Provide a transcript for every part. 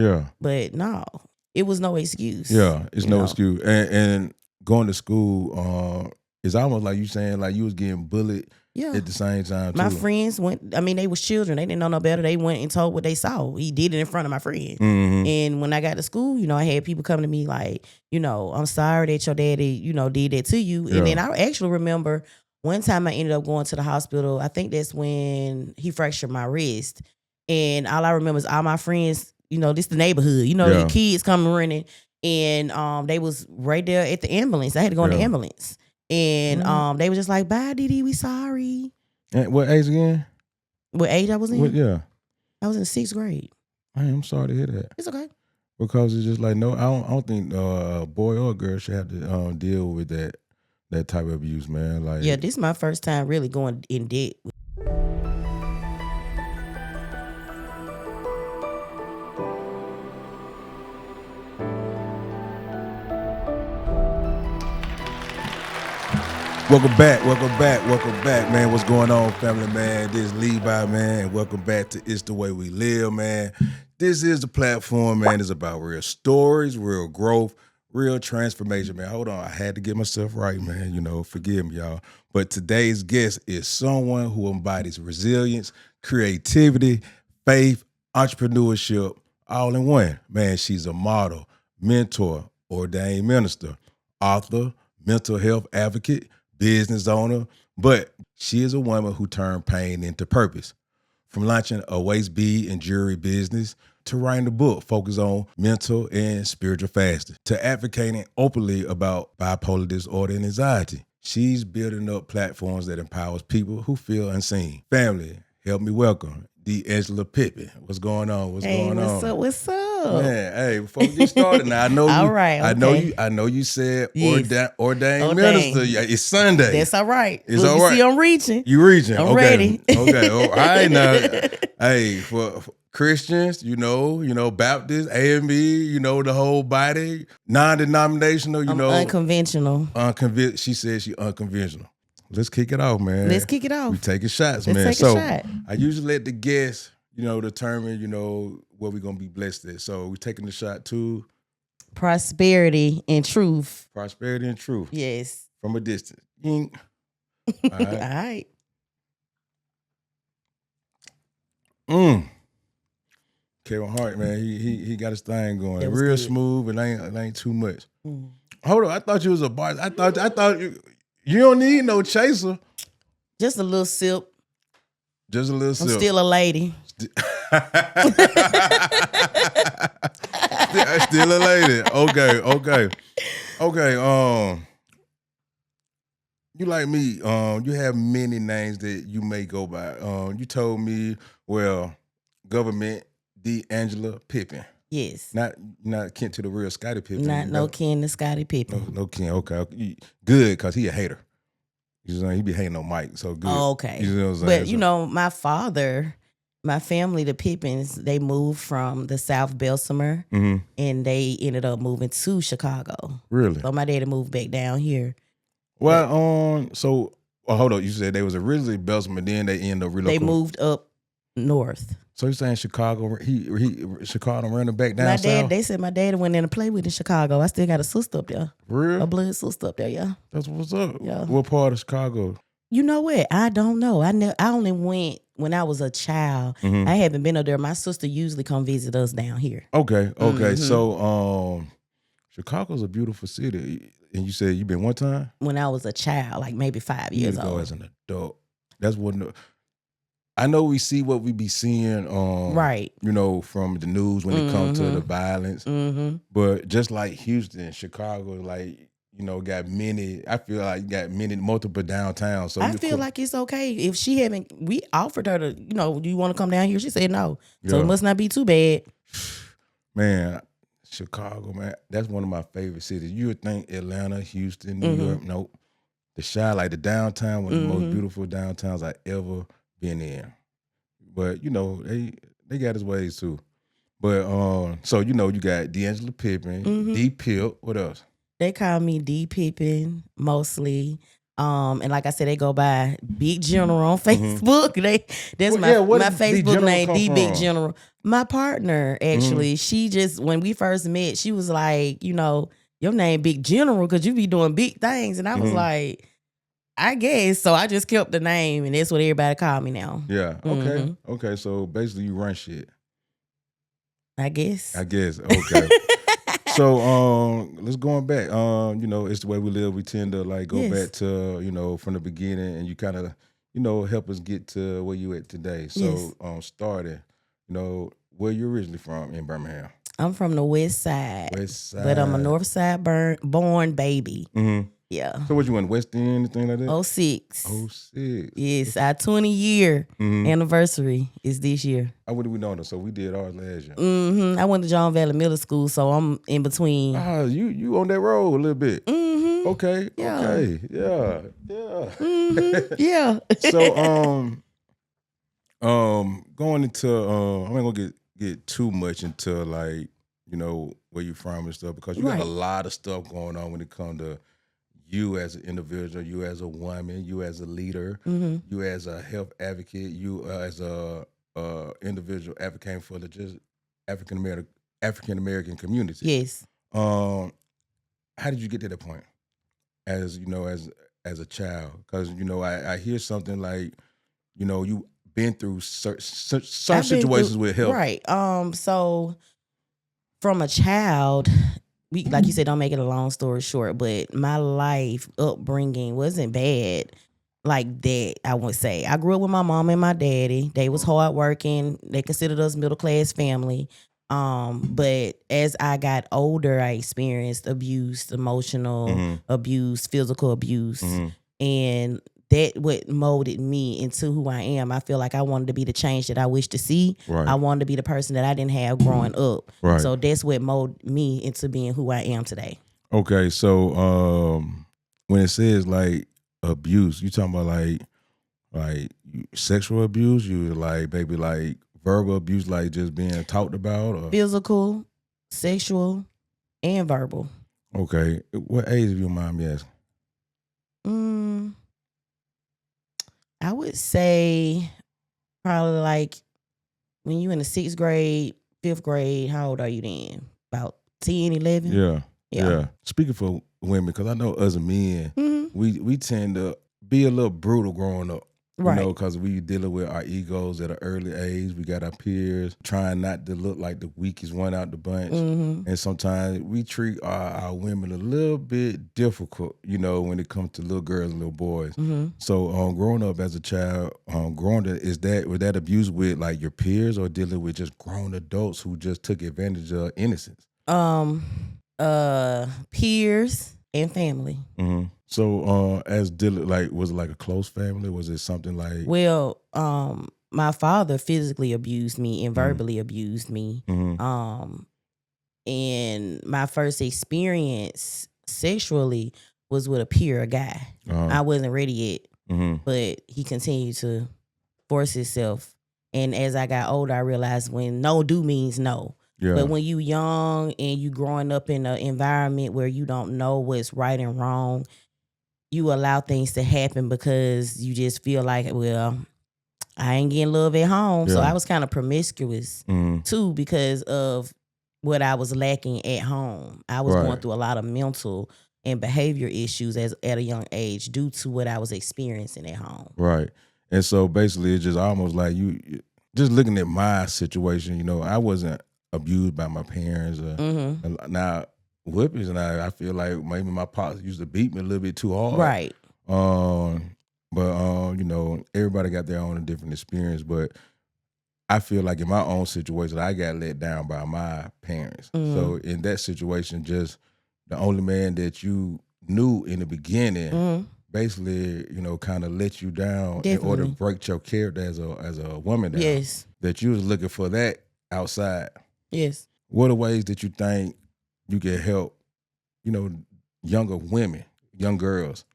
Yeah. But no, it was no excuse. Yeah, it's no excuse. And going to school, it's almost like you saying like you was getting bullied at the same time too. My friends went, they was children. They didn't know no better. They went and told what they saw. He did it in front of my friend. Mm-hmm. And when I got to school, I had people coming to me like, I'm sorry that your daddy, did that to you. And then I actually remember one time I ended up going to the hospital. I think that's when he fractured my wrist. And all I remember is all my friends, this the neighborhood, the kids coming running. And they was right there at the ambulance. I had to go in the ambulance. And they were just like, bye, Didi, we sorry. And what age again? What age I was in? I was in 6th grade. I'm sorry to hear that. It's okay. Because it's just like, no, I don't think a boy or a girl should have to deal with that type of abuse, man. Like, yeah, this is my first time really going in debt. Welcome back, man. What's going on, family, man? This is Levi, man, and welcome back to It's the Way We Live, man. This is the platform, man. It's about real stories, real growth, real transformation, man. Hold on, I had to get myself right, man. Forgive me, y'all. But today's guest is someone who embodies resilience, creativity, faith, entrepreneurship, all in one. Man, she's a model, mentor, ordained minister, author, mental health advocate, business owner, but she is a woman who turned pain into purpose. From launching a waist bead and jewelry business to writing a book focused on mental and spiritual fasting to advocating openly about bipolar disorder and anxiety. She's building up platforms that empowers people who feel unseen. Family, help me welcome DeAngela Pippen. What's going on? What's going on? What's up? Man, hey, before we get started now, I know you. All right, okay. I know you said Yes. ordained minister. It's Sunday. That's all right. It's all right. See, I'm reaching. You reaching? I'm okay. ready. Okay. All right now. Hey, for Christians, Baptists, AME, the whole body, non-denominational, unconventional. She said she unconventional. Let's kick it off, man. Let's kick it off. We taking shots, Let's man. take a shot. I usually let the guests, determine, what we're gonna be blessed at. So we taking the shot to prosperity and truth. Prosperity and truth. Yes. From a distance. All right. Kevin Hart, man, he got his thing going. Real good. Smooth and ain't too much. Hold on, I thought you was a bar. I thought you don't need no chaser. Just a little sip. Just a little sip. I'm still a lady. Still a lady. Okay. You like me, you have many names that you may go by. You told me, government DeAngela Pippen. Yes. Not kin to the real Scottie Pippen. No kin to Scottie Pippen. No kin. Okay. Good, because he a hater. He be hating on Mike, so good. Oh, okay. You know what I'm saying? But my father, my family, the Pippins, they moved from the South Bessemer, and they ended up moving to Chicago. Really? So my daddy moved back down here. Well, hold on. You said they was originally Bessemer, then they ended up relocating. They moved up north. So you're saying Chicago? Chicago ran them back down south? They said my daddy went in to play with in Chicago. I still got a sister up there. Real? A blood sister up there, yeah. That's what's up. Yeah. What part of Chicago? You know what? I don't know. I only went when I was a child. I haven't been up there. My sister usually come visit us down here. Okay. So Chicago's a beautiful city. And you said you been one time? When I was a child, like maybe 5 years old. Go as an adult. That's what. I know we see what we be seeing, right? From the news when it comes to the violence. But just like Houston, Chicago, got many. I feel like got multiple downtowns. So I feel like it's okay if she haven't. We offered her to, do you want to come down here? She said no, so it must not be too bad. Man, Chicago, man, that's one of my favorite cities. You would think Atlanta, Houston, New York. Nope, the Chi, like the downtown, one of the most beautiful downtowns I ever been in. But they got his ways too. But so you got DeAngela Pippen, D Pip. What else? They call me D Pippen mostly. And like I said, they go by Big General on Facebook. My Facebook name, D Big General. My partner, actually, she just, when we first met, she was like, you know, your name Big General because you be doing big things. And I was like, I guess. So I just kept the name, and that's what everybody call me now. Yeah. Okay. Okay. So basically, you run shit. I guess. Okay. So let's go back. You know, it's the way we live. We tend to like go back to, you know, from the beginning, and you kind of, you know, help us get to where you at today. So starting, you know, where you originally from in Birmingham? I'm from the West Side. But I'm a North Side born baby. Yeah. So what you want, West End, anything like that? 06. 06. Yes, our 20-year anniversary is this year. What do we know? So we did ours last year. I went to John Valley Middle School, so I'm in between. You on that road a little bit. Okay. Yeah. Okay. Yeah. Yeah. So going into I'm not gonna get too much into like, you know, where you from and stuff, because you got a lot of stuff going on when it comes to you as an individual, you as a woman, you as a leader, you as a health advocate, you as a individual advocating for the just African American community. Yes. How did you get to that point? As you know, as a child, because you know, I hear something like, you know, you been through certain situations with health, right? So from a child, like you said, don't make it a long story short, but my life upbringing wasn't bad like that. I would say I grew up with my mom and my daddy. They was hardworking. They considered us middle class family. But as I got older, I experienced abuse, emotional abuse, physical abuse, and that what molded me into who I am. I feel like I wanted to be the change that I wish to see. Right. I wanted to be the person that I didn't have growing up. Right. So that's what molded me into being who I am today. Okay, so when it says like abuse, you talking about like sexual abuse? You like maybe like verbal abuse, like just being talked about, or physical, sexual, and verbal. Okay, what age of your mom me asking? I would say probably like when you in the 6th grade, 5th grade. How old are you then? About 10, 11? Yeah. Speaking for women, because I know us men, we tend to be a little brutal growing up. Right. You know, because we dealing with our egos at an early age. We got our peers trying not to look like the weakest one out the bunch. And sometimes we treat our women a little bit difficult, you know, when it comes to little girls and little boys. So growing up as a child, was that abuse with like your peers, or dealing with just grown adults who just took advantage of innocence? Peers and family. So as dealing, like, was it like a close family? Was it something like? Well, my father physically abused me and verbally abused me. And my first experience sexually was with a peer, a guy. I wasn't ready yet, but he continued to force himself. And as I got older, I realized when no do means no. Yeah. But when you young and you growing up in an environment where you don't know what's right and wrong, you allow things to happen because you just feel like, well, I ain't getting love at home. Yeah. So I was kind of promiscuous too, because of what I was lacking at home. I was going through a lot of mental and behavior issues at a young age due to what I was experiencing at home. Right. And so basically it's just almost like you just looking at my situation, you know, I wasn't abused by my parents. Now, whippings, and I feel like maybe my pops used to beat me a little bit too hard. Right. But you know, everybody got their own different experience. But I feel like in my own situation, I got let down by my parents. So in that situation, just the only man that you knew in the beginning, basically, you know, kind of let you down. Definitely. In order to break your character as a woman down. Yes. That you was looking for that outside. Yes. What are ways that you think you can help, you know, younger women, young girls,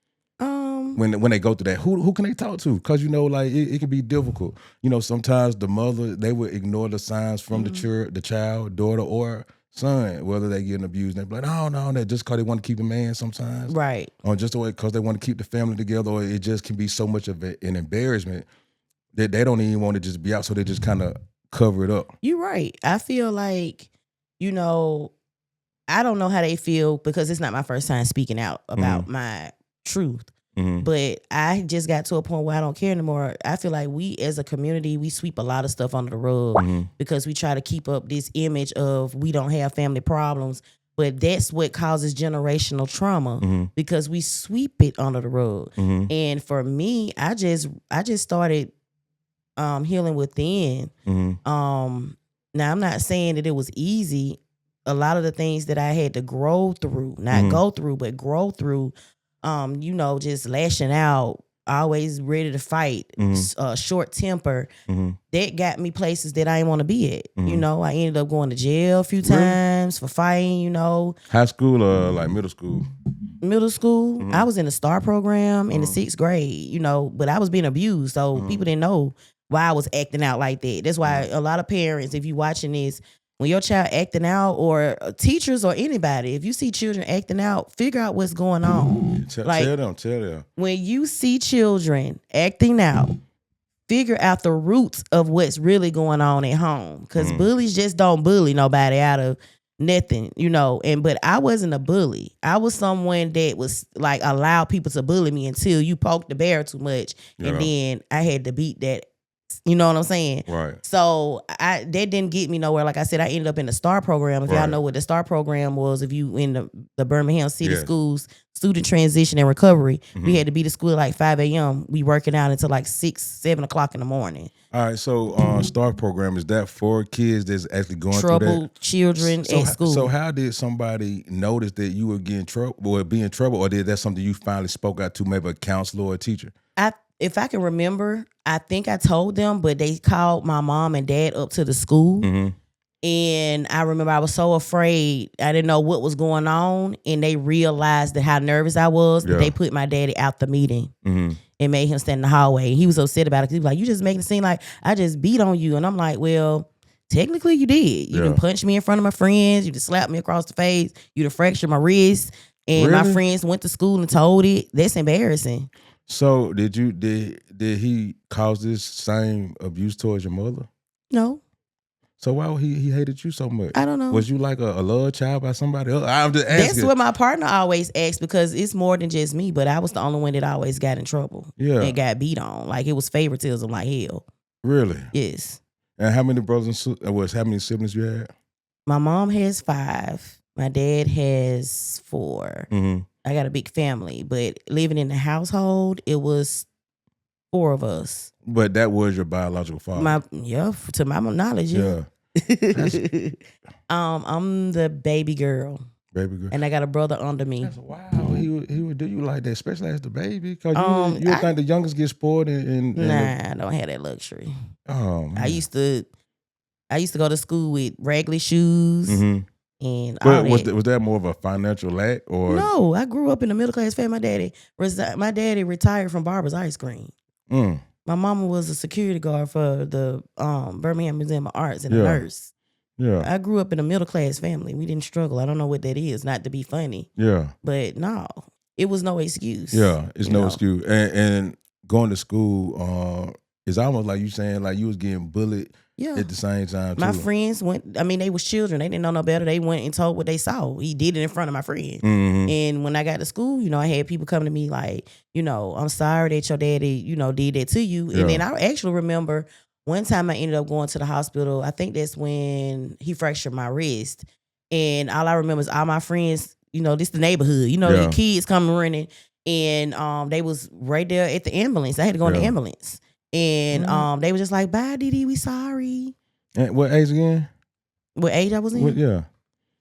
when they go through that? Who can they talk to? Because, you know, like it can be difficult. You know, sometimes the mother, they would ignore the signs from the child, daughter or son, whether they getting abused. And they be like, no, that just because they want to keep a man sometimes. Right. Or just because they want to keep the family together, or it just can be so much of an embarrassment that they don't even want to just be out, so they just kind of cover it up. You're right. I feel like, you know, I don't know how they feel because it's not my first time speaking out about my truth. But I just got to a point where I don't care anymore. I feel like we as a community, we sweep a lot of stuff under the rug because we try to keep up this image of we don't have family problems. But that's what causes generational trauma because we sweep it under the rug. And for me, I just started healing within. Now I'm not saying that it was easy. A lot of the things that I had to grow through, not go through, but grow through, just lashing out, always ready to fight, short temper, that got me places that I didn't want to be at. I ended up going to jail a few times for fighting, High school or like middle school? Middle school. I was in the STAR program in the 6th grade, but I was being abused. So people didn't know why I was acting out like that. That's why a lot of parents, if you watching this, when your child acting out, or teachers or anybody, if you see children acting out, figure out what's going on. Tell them. When you see children acting out, figure out the roots of what's really going on at home. Because bullies just don't bully nobody out of nothing, but I wasn't a bully. I was someone that was like allowed people to bully me until you poked the bear too much. And then I had to beat that. You know what I'm saying? Right. So that didn't get me nowhere. Like I said, I ended up in the STAR program. If y'all know what the STAR program was, if you in the Birmingham City schools, student transition and recovery, we had to be to school at like 5 a.m. We working out until like 6, 7 o'clock in the morning. All right. So STAR program, is that for kids that's actually going through that? Troubled children at school. So how did somebody notice that you were getting trouble or be in trouble, or did that something you finally spoke out to maybe a counselor or a teacher? If I can remember, I think I told them, but they called my mom and dad up to the school. And I remember I was so afraid. I didn't know what was going on. And they realized that how nervous I was. That they put my daddy out the meeting and made him stand in the hallway. He was upset about it. He was like, you just making it seem like I just beat on you. And I'm like, well, technically you did. You done punched me in front of my friends. You just slapped me across the face. You done fractured my wrist. And my friends went to school and told it. That's embarrassing. So did he cause this same abuse towards your mother? No. So why he hated you so much? I don't know. Was you like a loved child by somebody else? I'm just asking. That's what my partner always asks, because it's more than just me, but I was the only one that always got in trouble. Yeah. And got beat on. Like it was favoritism like hell. Really? Yes. And how many brothers and how many siblings you had? My mom has 5. My dad has 4. I got a big family, but living in the household, it was 4 of us. But that was your biological father? To my knowledge, yeah. I'm the baby girl. Baby girl. And I got a brother under me. Wow, he would do you like that, especially as the baby? Because you think the youngest get spoiled and I don't have that luxury. Oh, man. I used to go to school with raggedy shoes. And but was that more of a financial lack, or no? I grew up in a middle class family. My daddy retired from Barber's Ice Cream. My mama was a security guard for the Birmingham Museum of Arts and a nurse. Yeah, I grew up in a middle class family. We didn't struggle. I don't know what that is. Not to be funny. Yeah, but no, it was no excuse. Yeah, it's no excuse. And going to school is almost like you saying like you was getting bullied. Yeah. At the same time, my friends went. I mean, they was children. They didn't know no better. They went and told what they saw. He did it in front of my friend. And when I got to school, I had people come to me like, I'm sorry that your daddy, did that to you. And then I actually remember one time I ended up going to the hospital. I think that's when he fractured my wrist. And all I remember is all my friends. This the neighborhood. The kids coming running, and they was right there at the ambulance. I had to go in the ambulance. And they were just like, bye, Didi, we sorry. And what age again? What age I was in? Yeah.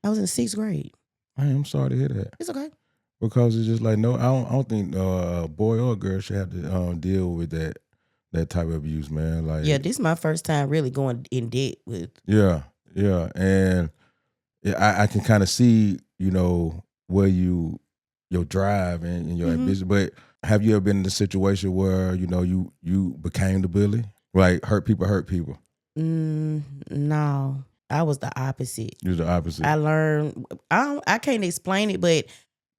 I was in 6th grade. I'm sorry to hear that. It's okay. Because it's just like, no, I don't think a boy or a girl should have to deal with that type of abuse, man. Like, yeah, this is my first time really going in debt with. Yeah. And I can kind of see, where your drive and your ambition, but have you ever been in a situation where, you became the bully? Like hurt people? No. I was the opposite. You was the opposite. I learned, I can't explain it, but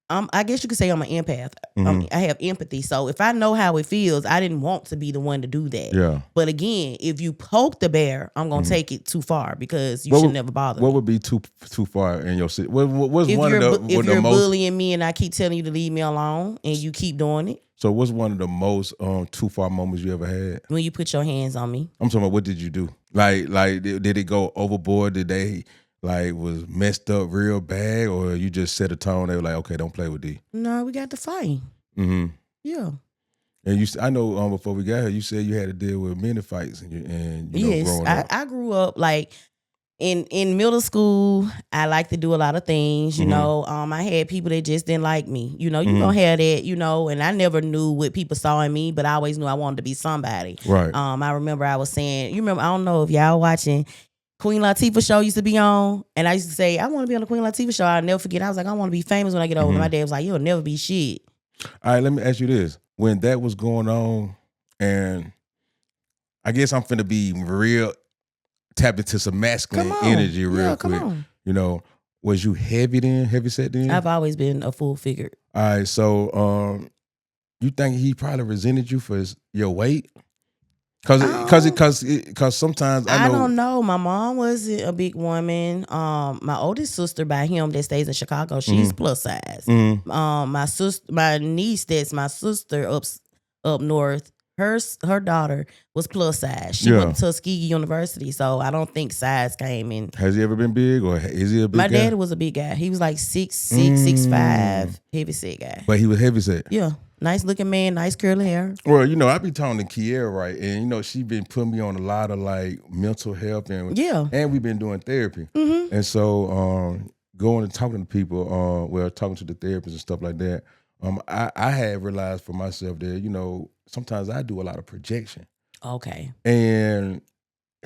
I guess you could say I'm an empath. Mhm. I have empathy. So if I know how it feels, I didn't want to be the one to do that. Yeah. But again, if you poke the bear, I'm gonna Mhm. take it too far because you What should would- never bother What me. would be too far in your city? What's If one you're of if the you're most? bullying me and I keep telling you to leave me alone and you keep doing it, So what's one of the most too far moments you ever had? when you put your hands on me. I'm talking about what did you do? Like did it go overboard? Did they like was messed up real bad, or you just set a tone? They were like, okay, don't play with D. No, we got to fight. Mm-hmm. Yeah. And I know before we got here, you said you had to deal with many fights and you know Yes. growing up. I grew up like in middle school. I like to do a lot of things, you Mhm. know. I had people that just didn't like me. You know, you Mhm. gonna have that, you know, and I never knew what people saw in me, but I always knew I wanted to be somebody. Right. I remember I was saying, you remember, I don't know if y'all watching Queen Latifah show used to be on, and I used to say, I want to be on the Queen Latifah show. I'll never forget. I was like, I want to be famous when I get older. Mhm. My dad was like, you'll never be shit. All right, let me ask you this: when that was going on, and I guess I'm finna be real tapped into some masculine Come on. energy real Yeah, quick. come on. You know, was you heavy set then? I've always been a full figure. All right, so you think he probably resented you for your weight? Cause sometimes I know. don't know. My mom wasn't a big woman. My oldest sister by him that stays in Chicago, she's plus size. Mhm. My niece that's my sister up north, her daughter was plus size. She went to Tuskegee University, so I don't think size came in. Has he ever been big, or is he a big My guy? dad was a big guy. He was like 6'6", 6'5", heavy set guy. But he was heavy set. Yeah, nice looking man, nice curly hair. Well, you know, I be talking to Kiera, right? And you know, she been putting me on a lot of like mental health and we've been doing therapy. Mm-hmm. And so going and talking to people, talking to the therapists and stuff like that, I had realized for myself that, you know, sometimes I do a lot of projection. Okay. And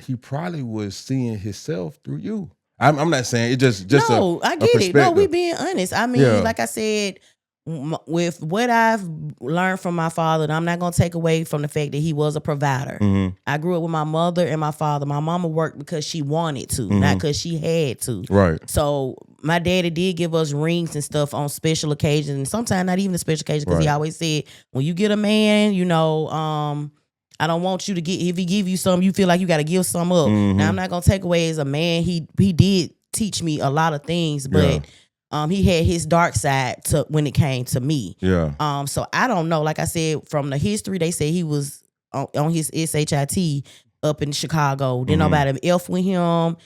he probably was seeing himself through you. I'm not saying it just no, I get it. No, we being honest. I mean, like I said, with what I've learned from my father, and I'm not gonna take away from the fact that he was a provider. Mm-hmm. I grew up with my mother and my father. My mama worked because she wanted to, not because she had to. Right. So my daddy did give us rings and stuff on special occasions, and sometimes not even a special occasion, because he always said, when you get a man, you know, I don't want you to get, if he give you some, you feel like you got to give some up. Now, I'm not going to take away as a man. He did teach me a lot of things, but he had his dark side to when it came to me. Yeah. So I don't know. Like I said, from the history, they say he was on his SHIT up in Chicago. Didn't nobody F with him.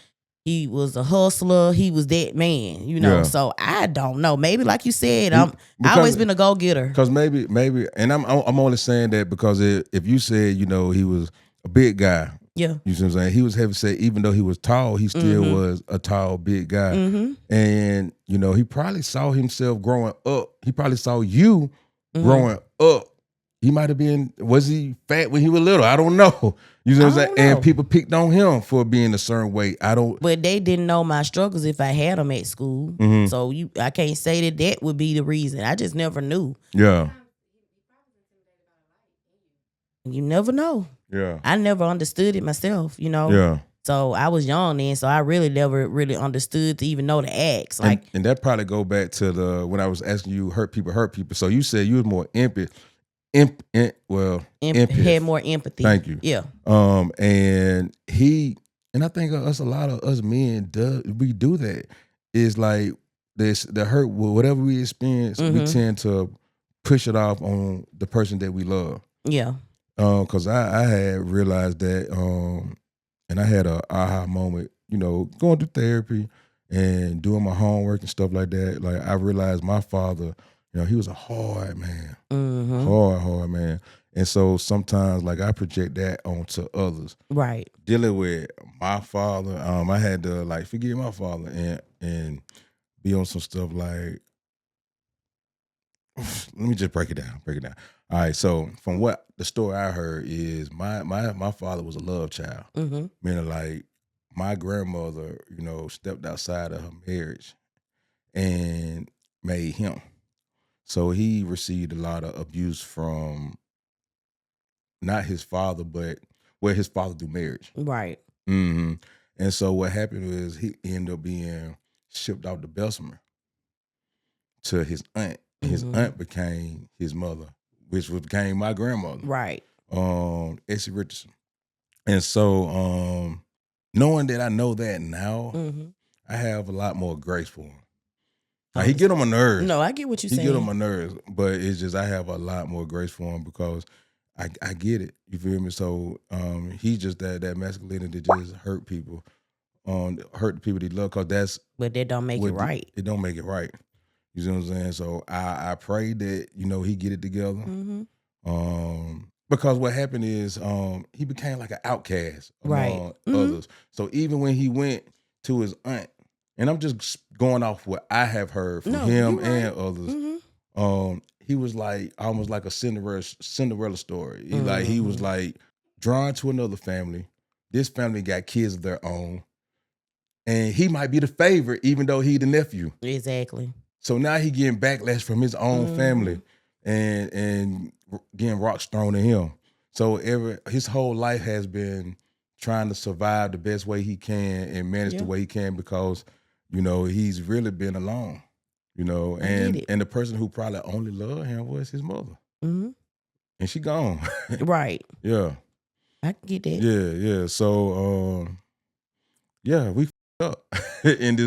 He was a hustler. He was that man, you know. So I don't know. Maybe like you said, I always been a go getter. Because maybe, and I'm only saying that because if you said, you know, he was a big guy, you see what I'm saying? He was heavy set. Even though he was tall, he still was a tall, big guy. And you know, he probably saw himself growing up. He probably saw you growing up. He might have been, was he fat when he was little? I don't know. You know what I'm saying? And people picked on him for being a certain weight. But they didn't know my struggles if I had them at school. So I can't say that would be the reason. I just never knew. Yeah. You never know. Yeah. I never understood it myself, you know? Yeah. So I was young then, so I really never really understood to even know the acts. Like, and that probably go back to when I was asking you, hurt people. So you said you was more empath. Had more empathy. Thank you. Yeah. And I think a lot of us men we do that. It's like the hurt, whatever we experience, we tend to push it off on the person that we love. Yeah. Because I had realized that, and I had a aha moment, you know, going through therapy and doing my homework and stuff like that. Like I realized my father, you know, he was a hard man, hard man. And so sometimes, like, I project that onto others. Right. Dealing with my father, I had to, like, forgive my father and be on some stuff like, let me just break it down. All right, so from what the story I heard is my father was a love child. Meaning, like, my grandmother, you know, stepped outside of her marriage and made him. So he received a lot of abuse from not his father, but his father through marriage. Right. And so what happened was he ended up being shipped out to Bessemer to his aunt. His aunt became his mother, which became my grandmother. Right. Essie Richardson. And so knowing that I know that now, I have a lot more grace for him. Like, he get on my nerves. No, I get what you're saying. He get on my nerves, but it's just I have a lot more grace for him because I get it. You feel me? So he's just that masculinity that just hurt people, hurt the people they love, because but that don't make it right. It don't make it right. You see what I'm saying? So I pray that he get it together. Because what happened is he became like an outcast among others. So even when he went to his aunt, and I'm just going off what I have heard from him and others, he was like almost like a Cinderella story. He was like drawn to another family. This family got kids of their own, and he might be the favorite, even though he the nephew. Exactly. So now he getting backlash from his own family, and getting rocks thrown at him. So his whole life has been trying to survive the best way he can and manage the way he can, because he's really been alone. And the person who probably only loved him was his mother, and she gone. Right. Yeah, I can get that. Yeah. So we up, and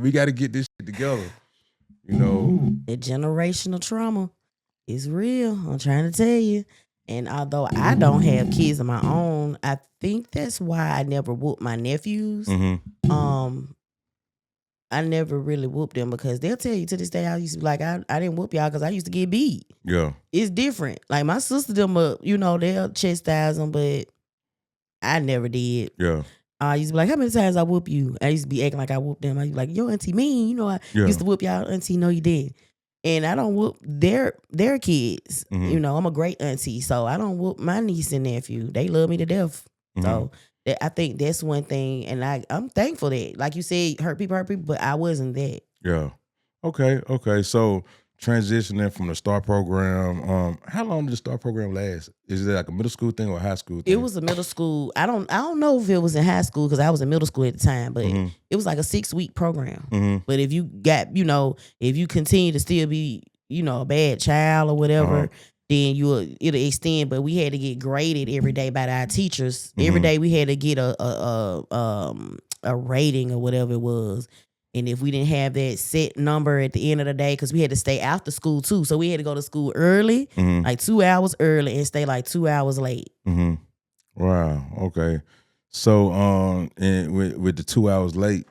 we got to get this shit together. The generational trauma is real. I'm trying to tell you. And although I don't have kids of my own, I think that's why I never whooped my nephews. I never really whooped them, because they'll tell you to this day, I used to be like, I didn't whoop y'all because I used to get beat. Yeah. It's different. Like my sister, them, they'll chastise them, but I never did. Yeah. I used to be like, how many times I whoop you? I used to be acting like I whooped them. I used to be like, your auntie mean. I used to whoop y'all auntie. No, you did. And I don't whoop their kids. I'm a great auntie, so I don't whoop my niece and nephew. They love me to death. So I think that's one thing, and I'm thankful that, like you said, hurt people, but I wasn't that. Yeah. Okay. So transitioning from the STAR program, how long did the STAR program last? Is it like a middle school thing or a high school thing? It was a middle school. I don't know if it was in high school, because I was in middle school at the time, but it was like a 6-week program. But if you got, if you continue to still be, a bad child or whatever, then it'll extend. But we had to get graded every day by our teachers. Every day we had to get a rating or whatever it was. And if we didn't have that set number at the end of the day, because we had to stay after school too. So we had to go to school early, like 2 hours early, and stay like 2 hours late. Wow. Okay. So and with the 2 hours late,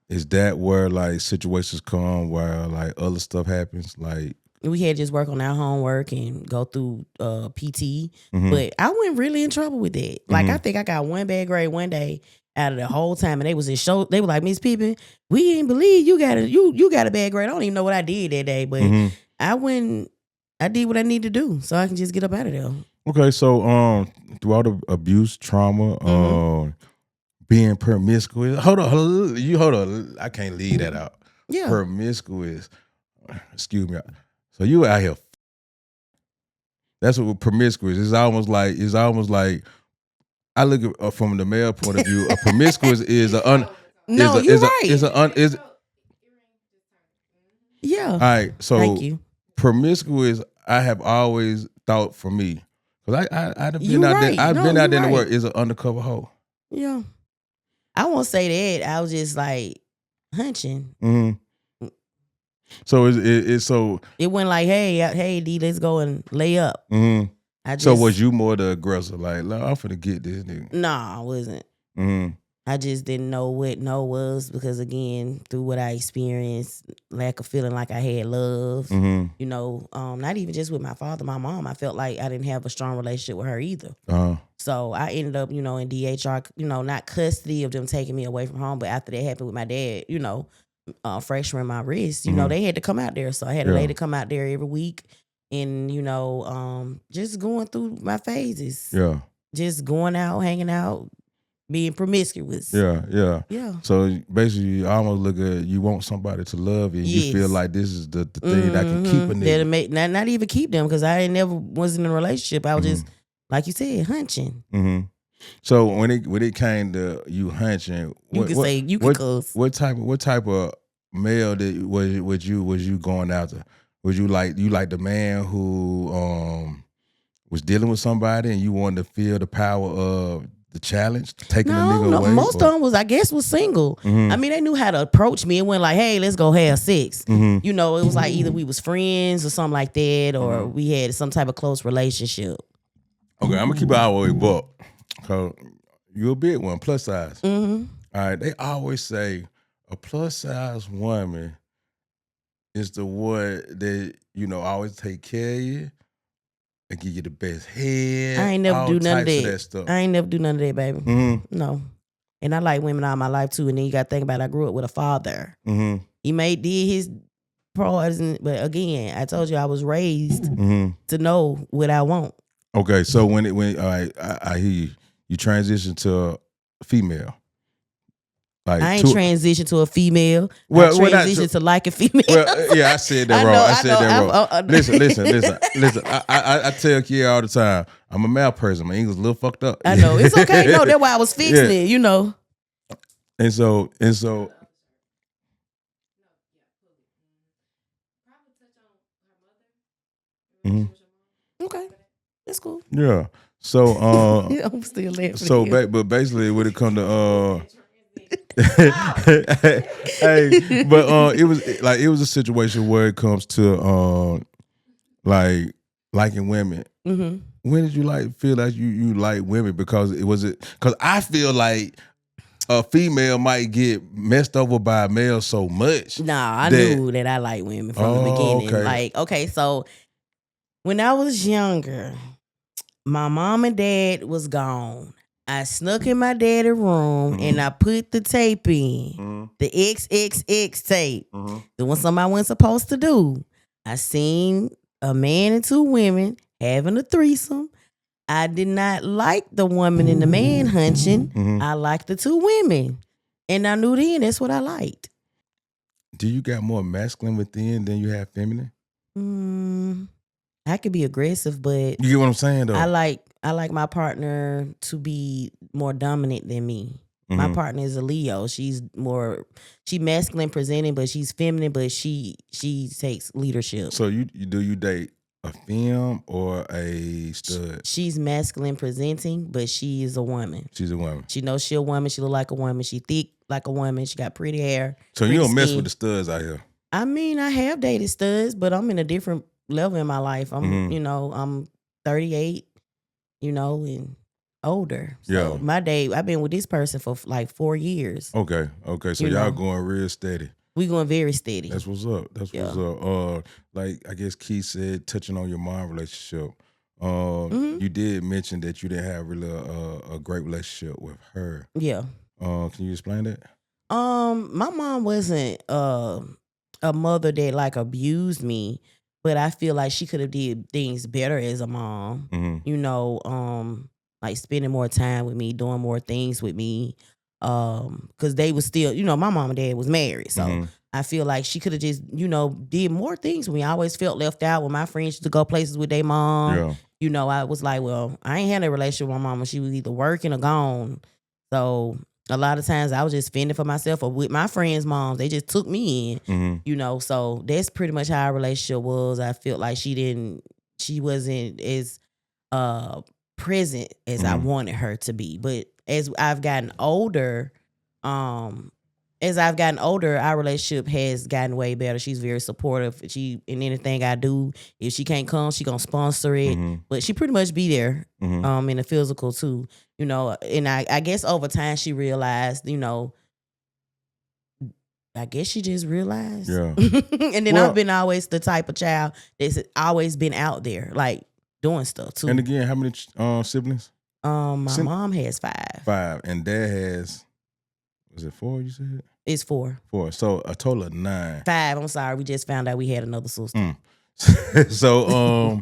is that where like situations come where like other stuff happens? Like, we had to just work on our homework and go through PT. But I wasn't really in trouble with that. Like, I think I got one bad grade one day out of the whole time, and they was in show. They were like, Miss Pippin, we didn't believe you got a bad grade. I don't even know what I did that day, but I did what I needed to do, so I can just get up out of there. Okay, so throughout the abuse, trauma, being promiscuous. Hold on, I can't leave that out. Yeah, promiscuous. Excuse me. So you out here. That's what promiscuous is. Almost like I look at from the male point of view. A promiscuous is a yeah. All right, so thank you. Promiscuous, I have always thought for me, because I've been out there. I've been out there in the world. Is an undercover hoe. Yeah, I won't say that. I was just like hunching. So it's so it went like, hey, D, let's go and lay up. So was you more the aggressor? Like, I'm finna get this nigga. Nah, I wasn't. I just didn't know what no was, because again, through what I experienced, lack of feeling like I had love. Not even just with my father, my mom. I felt like I didn't have a strong relationship with her either. So I ended up, in DHR, not custody of them taking me away from home, but after that happened with my dad, fracturing my wrist, they had to come out there. So I had a lady come out there every week, and, just going through my phases. Yeah. Just going out, hanging out, being promiscuous. Yeah. So basically, you almost look at, you want somebody to love you. Yes. You feel like this is the thing that can keep a nigga. That'll make, not even keep them, because I never was in a relationship. I was just, like you said, hunching. So when it came to you hunching, you could cuss. what type of male that was you going after? Was you like the man who was dealing with somebody and you wanted to feel the power of the challenge, taking the nigga away? Most of them was single. I mean, they knew how to approach me. It wasn't like, hey, let's go have sex. You know, it was like either we was friends or something like that, or we had some type of close relationship. Okay, I'm gonna keep it all the way buck. Cause you a big one, plus size. All right, they always say a plus size woman is the one that, you know, always take care of you and give you the best head. I ain't never do none of that stuff. I ain't never do none of that, baby. No. And I like women all my life too. And then you got to think about it, I grew up with a father. He did his parts, but again, I told you I was raised to know what I want. Okay, so when I hear you transition to a female. Like I ain't transitioned to a female. Well, I transitioned to like a female. Well, yeah, I said that wrong. I said that wrong. Listen. I tell Kia all the time, I'm a male person. My English a little fucked up. I know. It's okay. No, that's why I was fixing it, you know. And so. Okay, that's cool. Yeah. So I'm still laughing. So but basically when it come to hey, but it was a situation where it comes to like liking women. When did you feel like you like women? Because I feel like a female might get messed over by a male so much. Nah, I knew that I like women from the beginning. Okay. Like, okay, so when I was younger, my mom and dad was gone. I snuck in my daddy's room and I put the tape in, the XXX tape, doing something I wasn't supposed to do. I seen a man and two women having a threesome. I did not like the woman and the man hunching. I liked the two women. And I knew then that's what I liked. Do you got more masculine within than you have feminine? I could be aggressive, but you get what I'm saying though. I like my partner to be more dominant than me. My partner is a Leo. She masculine presenting, but she's feminine, but she takes leadership. So you date a femme or a stud? She's masculine presenting, but she is a woman. She's a woman. She knows she a woman. She look like a woman. She thick like a woman. She got pretty hair. So you don't mess with the studs out here? I mean, I have dated studs, but I'm in a different level in my life. I'm, I'm 38, and older. So I've been with this person for like 4 years. Okay. So y'all going real steady. We going very steady. That's what's up. What's up. Like I guess Keith said, touching on your mom relationship. You did mention that you didn't have really a great relationship with her. Yeah. Can you explain that? My mom wasn't a mother that like abused me, but I feel like she could have did things better as a mom. Like spending more time with me, doing more things with me. Because they was still, my mom and dad was married. So I feel like she could have just, did more things with me. I always felt left out when my friends used to go places with their mom. Yeah. I was like, well, I ain't had a relationship with my mom when she was either working or gone. So a lot of times I was just fending for myself or with my friends' moms. They just took me in, so that's pretty much how our relationship was. I felt like she wasn't as present as I wanted her to be. But as I've gotten older, our relationship has gotten way better. She's very supportive. In anything I do, if she can't come, she gonna sponsor it. But she pretty much be there in the physical too. And I guess over time she realized, I guess she just realized. Yeah. And then I've been always the type of child that's always been out there, like doing stuff too. And again, how many siblings? My mom has 5. 5. And dad has, was it 4 you said? It's 4. 4. So a total of 9. 5, I'm sorry. We just found out we had another sister. So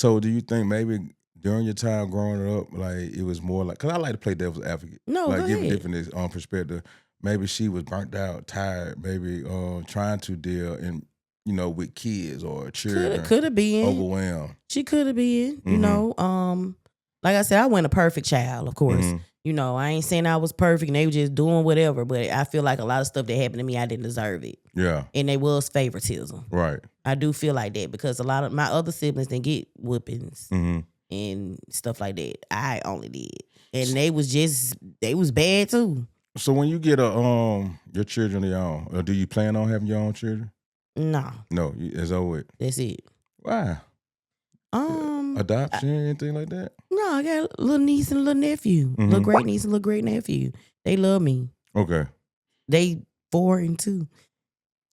do you think maybe during your time growing up, like it was more like, because I like to play devil's advocate. No, like go give ahead. a different perspective. Maybe she was burnt out, tired, maybe trying to deal with kids or children. Could have been. Overwhelmed. She could have been, like I said, I wasn't a perfect child, of course. You know, I ain't saying I was perfect and they were just doing whatever, but I feel like a lot of stuff that happened to me, I didn't deserve it. Yeah. And it was favoritism. Right. I do feel like that because a lot of my other siblings didn't get whoopings Mm-hmm. and stuff like that. I only did. And they was bad too. So when you get your children of your own, or do you plan on having your own children? No. No, it's over with. That's it. Why? Adoption, anything like that? No, I got a little niece and a little nephew. Mm-hmm. Little great niece and little great nephew. They love me. Okay. They 4 and 2.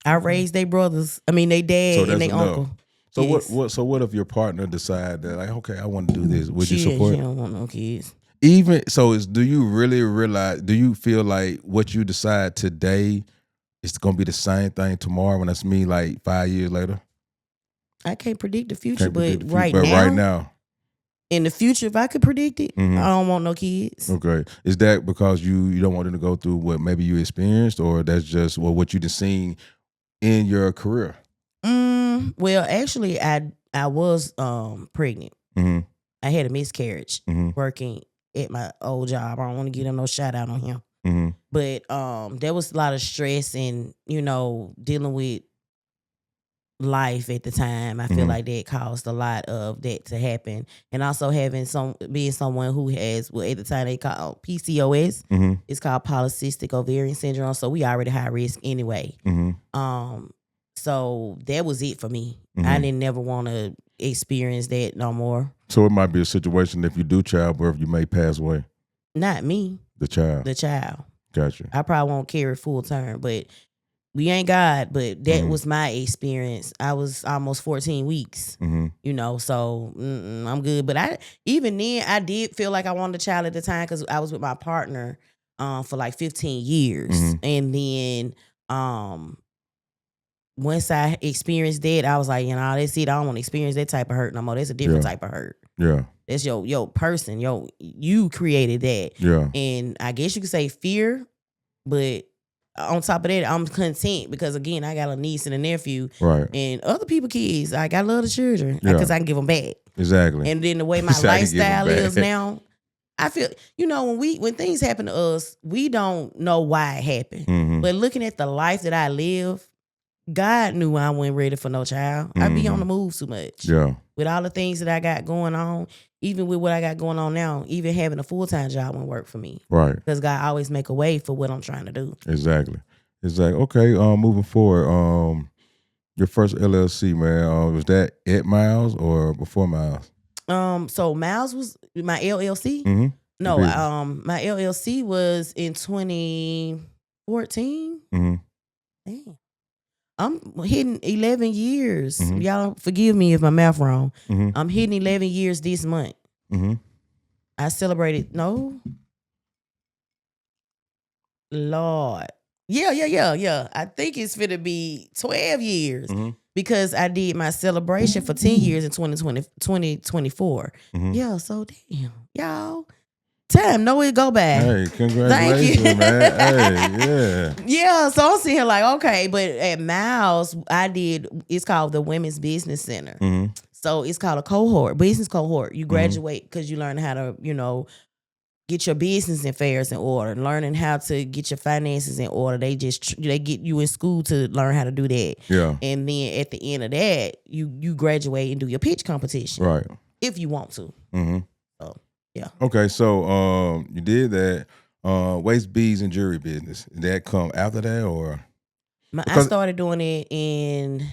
I raised their brothers. I mean, they dad and they uncle. So yes. what if your partner decide that, like, okay, I want to do this? Would you support? She don't want no kids. Even so, do you really realize? Do you feel like what you decide today is going to be the same thing tomorrow? When that's me, like 5 years later. I can't predict the future, but right now, in the future, if I could predict it, I don't want no kids. Okay, is that because you don't want them to go through what maybe you experienced, or that's just what you just seen in your career? Well, actually, I was pregnant. Mm-hmm. I had a miscarriage working at my old job. I don't want to give them no shout out on him. Mm-hmm. But there was a lot of stress and, you know, dealing with life at the time. I feel like that caused a lot of that to happen. And also having being someone who has at the time they call PCOS. It's called polycystic ovarian syndrome. So we already high risk anyway. So that was it for me. I didn't never want to experience that no more. So it might be a situation if you do childbirth, you may pass away. Not me. The child. The child. Gotcha. I probably won't carry full term, but we ain't God. But that was my experience. I was almost 14 weeks, you know, so I'm good. But even then, I did feel like I wanted a child at the time because I was with my partner for like 15 years. And then once I experienced that, I was like, you know, that's it. I don't want to experience that type of hurt no more. That's a different type of hurt. Yeah. That's your person. You created that. Yeah. And I guess you could say fear, but on top of that, I'm content because, again, I got a niece and a nephew. Right. And other people kids. Like, I love the children because I can give them back. Exactly. And then the way my lifestyle is now, I feel, you know, when things happen to us, we don't know why it happened. But looking at the life that I live, God knew I wasn't ready for no child. I be on the move too much. Yeah. With all the things that I got going on, even with what I got going on now, even having a full-time job won't work for me. Right. Because God always make a way for what I'm trying to do. Exactly. Okay. Moving forward, your first LLC, man, was that at Miles or before Miles? So Miles was my LLC. No, my LLC was in 2014. Damn. I'm hitting 11 years. Y'all forgive me if my math wrong. I'm hitting 11 years this month. I celebrated, Lord. Yeah. I think it's finna be 12 years because I did my celebration for 10 years in 2024. Yeah, so damn, y'all. Time, no way go back. Hey, congratulations, man. Hey, yeah. Yeah, so I'm sitting here like, okay, but at Miles, it's called the Women's Business Center. So it's called a business cohort. You graduate because you learn how to, you know, get your business affairs in order, learning how to get your finances in order. They get you in school to learn how to do that. Yeah. And then at the end of that, you graduate and do your pitch competition. Right. If you want to. So, yeah. Okay, so you did that. Waist beads and jewelry business. Did that come after that or? I started doing it in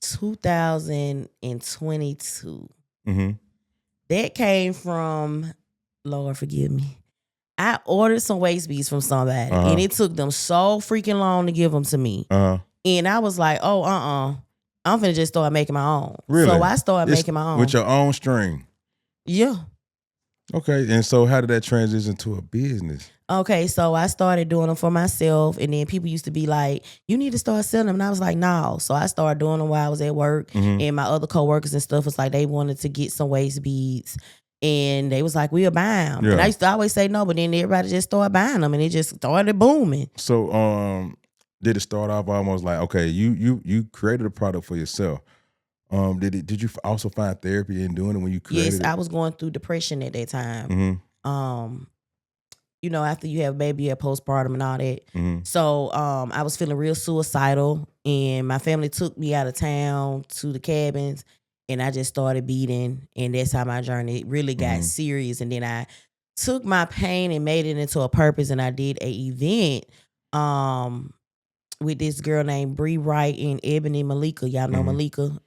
2022. That came from, Lord forgive me, I ordered some waist beads from somebody and it took them so freaking long to give them to me. And I was like, I'm finna just start making my own. Really? So I started making my own. With your own string? Yeah. Okay, and so how did that transition to a business? Okay, so I started doing them for myself, and then people used to be like, you need to start selling them. And I was like, no. So I started doing them while I was at work, and my other coworkers and stuff was like, they wanted to get some waist beads, and they was like, we'll buy them. Yeah. And I used to always say no, but then everybody just started buying them, and it just started booming. So did it start off almost like, okay, you created a product for yourself. Did you also find therapy in doing it when you created it? Yes, I was going through depression at that time. after you have a baby, you have postpartum and all that. Mm-hmm. So I was feeling real suicidal, and my family took me out of town to the cabins, and I just started beating, and that's how my journey really got serious. And then I took my pain and made it into a purpose, and I did a event with this girl named Bree Wright and Ebony Malika. Y'all know Malika?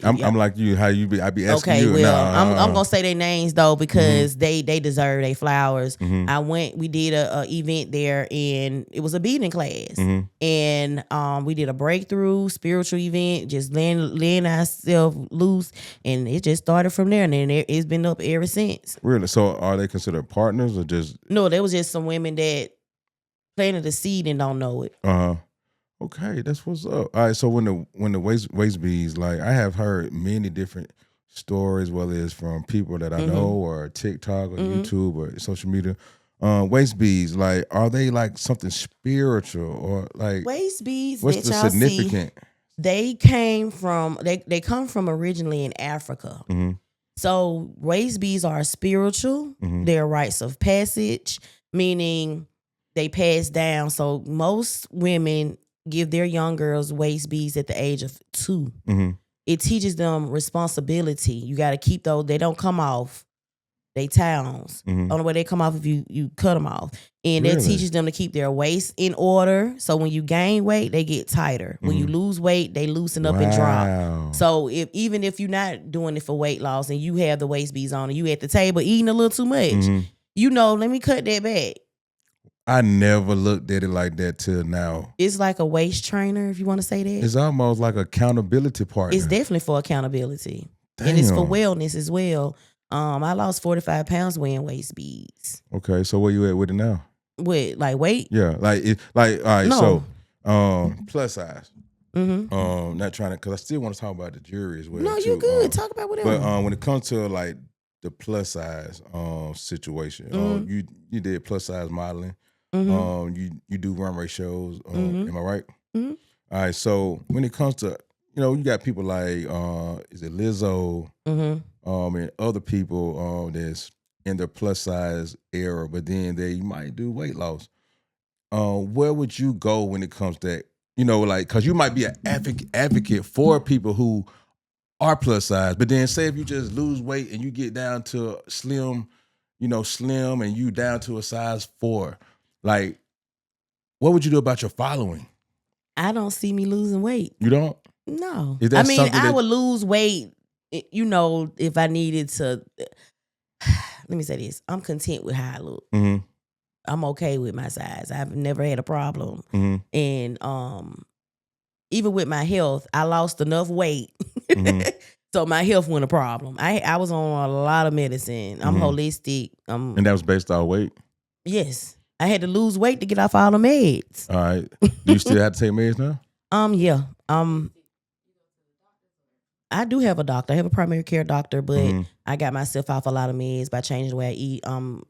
I'm like you. How you be? I be asking okay, you. well, Nah, I'm gonna say their names though because they deserve their flowers. We did a event there, and it was a beating class, and we did a breakthrough spiritual event, just laying ourselves loose, and it just started from there, and then it's been up ever since. Really? So are they considered partners or just? No, there was just some women that planted the seed and don't know it. Okay, that's what's up. All right, so when the waist beads, like I have heard many different stories, whether it's from people that I know or TikTok or YouTube or social media. Waist beads, like are they like something spiritual or like waist beads? What's that the y'all significant? See, they came from they come from originally in Africa. So waist beads are spiritual. They're rites of passage, meaning they pass down. So most women give their young girls waist beads at the age of 2. It teaches them responsibility. You got to keep those. They don't come off. They towns. Only way they come off if you cut them off. And that teaches them to keep their waist in order. So when you gain weight, they get tighter. When you lose weight, they loosen up and drop. So even if you're not doing it for weight loss and you have the waist beads on and you at the table eating a little too much, let me cut that back. I never looked at it like that till now. It's like a waist trainer, if you want to say that. It's almost like accountability partner. It's definitely for accountability. Damn. And it's for wellness as well. I lost 45 pounds wearing waist beads. Okay, so where you at with it now? With like weight? Yeah, all right. No. So, plus size. Not trying to, because I still want to talk about the jury as well. No, too. you good. Talk about whatever. But when it comes to like the plus size situation, you did plus size modeling. You do runway shows. Am I right? All right. So when it comes to, you got people like is it Lizzo, and other people that's in the plus size era, but then they might do weight loss. Where would you go when it comes to that? Because you might be an advocate for people who are plus size, but then say if you just lose weight and you get down to slim, and you down to a size 4. Like, what would you do about your following? I don't see me losing weight. You don't? No. I would lose weight, if I needed to. Let me say this. I'm content with how I look. I'm okay with my size. I've never had a problem. And even with my health, I lost enough weight. So my health wasn't a problem. I was on a lot of medicine. I'm holistic. And that was based on weight? Yes. I had to lose weight to get off all the meds. All right. Do you still have to take meds now? Yeah. I do have a doctor. I have a primary care doctor, but I got myself off a lot of meds by changing the way I eat. I'm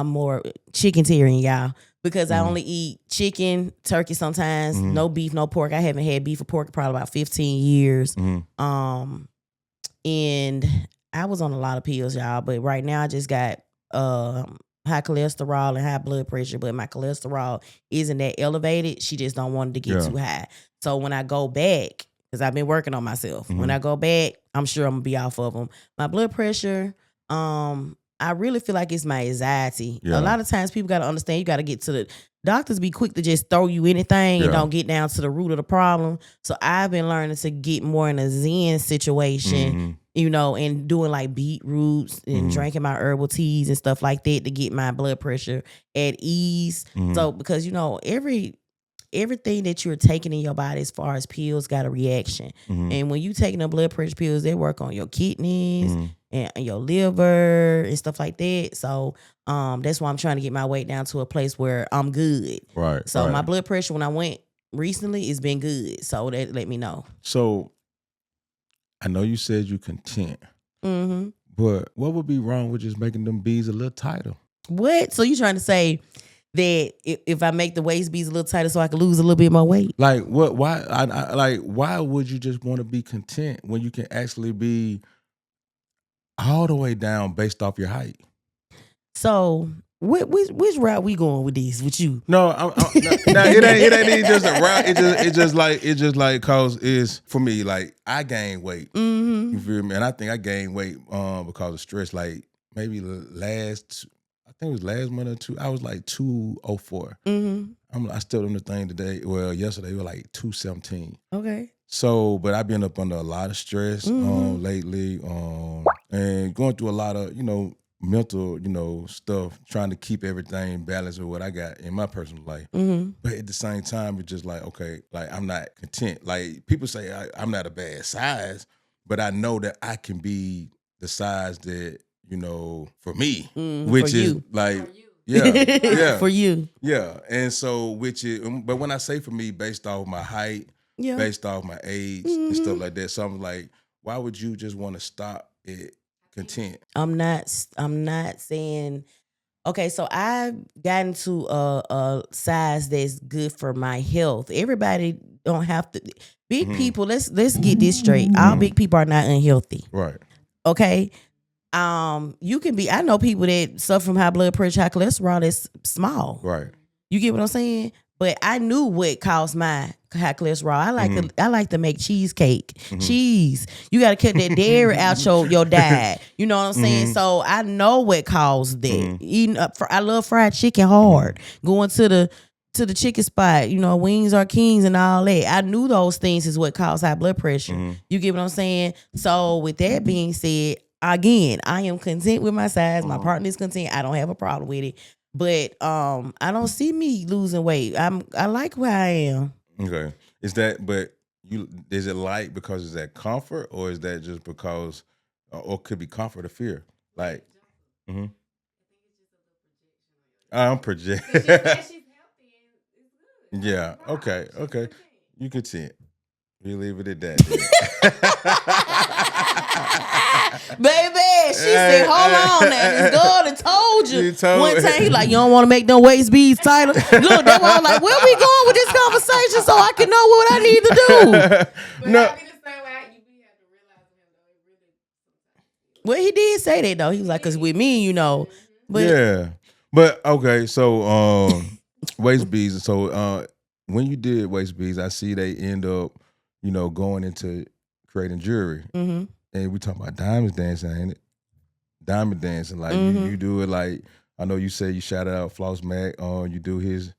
more chicken-tarian, y'all, because I only eat chicken, turkey sometimes, no beef, no pork. I haven't had beef or pork in probably about 15 years. And I was on a lot of pills, y'all, but right now I just got high cholesterol and high blood pressure, but my cholesterol isn't that elevated. She just don't want it to get too high. So when I go back, because I've been working on myself, when I go back, I'm sure I'm gonna be off of them. My blood pressure, I really feel like it's my anxiety. A lot of times people got to understand, you got to get to the doctors be quick to just throw you anything and don't get down to the root of the problem. So I've been learning to get more in a Zen situation, and doing like beetroots and drinking my herbal teas and stuff like that to get my blood pressure at ease. So because, everything that you're taking in your body as far as pills got a reaction. And when you taking the blood pressure pills, they work on your kidneys and your liver and stuff like that. So that's why I'm trying to get my weight down to a place where I'm good. Right. So my blood pressure when I went recently, it's been good. So that let me know. So I know you said you content, but what would be wrong with just making them beads a little tighter? What? So you trying to say that if I make the waist beads a little tighter so I can lose a little bit more weight? Like what? Why? Why would you just want to be content when you can actually be all the way down based off your height? So which route we going with this with you? No, it ain't even just a route. It's just like cause it's for me like I gain weight. Mm-hmm. You feel me? And I think I gained weight because of stress. Like maybe I think it was last month or two. I was like 204. Mm-hmm. I still on the thing today. Well, yesterday we were like 217. Okay. So, but I've been up under a lot of stress lately, and going through a lot of mental stuff, trying to keep everything balanced with what I got in my personal life. Mm-hmm. But at the same time, it's just like okay, like I'm not content. Like people say I'm not a bad size, but I know that I can be the size that for me, which for is you. like. Yeah, For you. Yeah, and so which is, but when I say for me, based off my height, Yeah. based off my age and stuff like that, so I'm like, why would you just want to stop at content? I'm not saying. Okay, so I've gotten to a size that's good for my health. Everybody don't have to. Big people. Let's get this straight. All big people are not unhealthy. Right. Okay. You can be. I know people that suffer from high blood pressure, high cholesterol. That's small. Right. You get what I'm saying? But I knew what caused my high cholesterol. I like to make cheesecake. Cheese. You got to cut that dairy out your diet. You know what I'm saying? So I know what caused that. Eating I love fried chicken hard. Going to the chicken spot. Wings are kings and all that. I knew those things is what caused high blood pressure. You get what I'm saying? So with that being said, again, I am content with my size. My partner is content. I don't have a problem with it. But I don't see me losing weight. I like where I am. Okay. Is it like because is that comfort or is that just because or could be comfort or fear? Like I'm projecting. Yeah. Okay. You could see it. We leave it at that. Baby, she said, hold on now. This girl that told you. One time he like, you don't want to make them waist beads tighter? Look, that's why I'm like, where we going with this conversation so I can know what I need to do? No. Well, he did say that though. He was like, cause with me, But yeah. But okay, so waist beads. So when you did waist beads, I see they end up, going into creating jewelry. And we talking about diamond dancing, ain't it? Diamond dancing, like you do it like I know you say you shout out Floss Mac. You do his,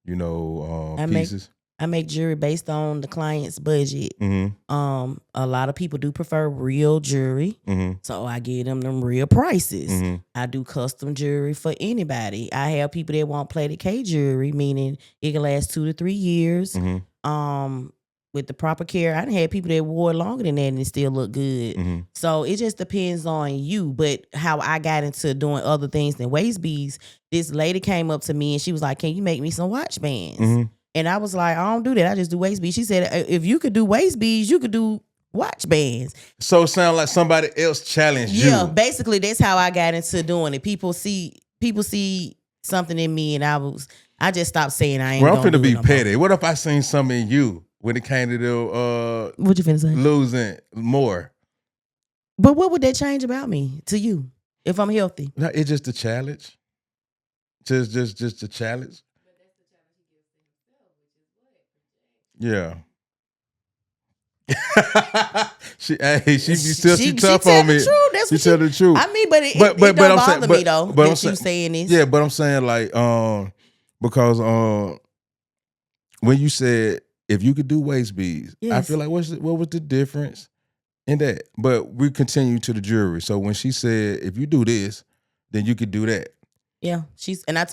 pieces. I make jewelry based on the client's budget. A lot of people do prefer real jewelry, so I give them real prices. I do custom jewelry for anybody. I have people that want plated K jewelry, meaning it can last 2 to 3 years. With the proper care, I done had people that wore longer than that and it still look good. So it just depends on you. But how I got into doing other things than waist beads, this lady came up to me and she was like, "Can you make me some watch bands?" And I was like, "I don't do that. I just do waist beads." She said, "If you could do waist beads, you could do watch bands." So it sounds like somebody else challenged you. Yeah, basically that's how I got into doing it. People see something in me, and I just stopped saying I ain't. Well, I'm finna be no petty. What if I seen something in you when it came to the what you finna say? Losing more? But what would that change about me to you if I'm healthy? No, it's just a challenge. Just a challenge. Yeah. she tough on me. She tell the truth. I mean, but it don't bother me though. But that you saying this. Yeah, but I'm saying like because when you said if you could do waist beads, yes. I feel like what was the difference in that? But we continue to the jewelry. So when she said if you do this, then you could do that. Yeah,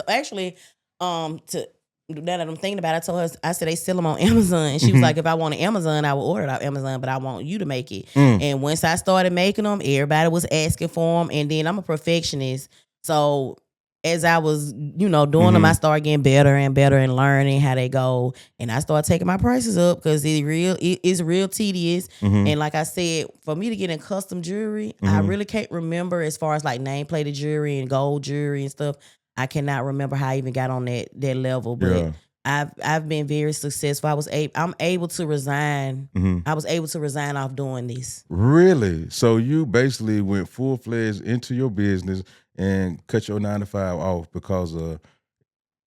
actually now that I'm thinking about it, I told her, I said they sell them on Amazon. And she was like, if I want an Amazon, I will order it off Amazon, but I want you to make it. And once I started making them, everybody was asking for them. And then I'm a perfectionist. So as I was, doing them, I started getting better and better and learning how they go. And I started taking my prices up because it's real tedious. And like I said, for me to get in custom jewelry, I really can't remember as far as like name-plated jewelry and gold jewelry and stuff. I cannot remember how I even got on that level, but I've been very successful. I'm able to resign. I was able to resign off doing this. Really? So you basically went full-fledged into your business and cut your 9 to 5 off because of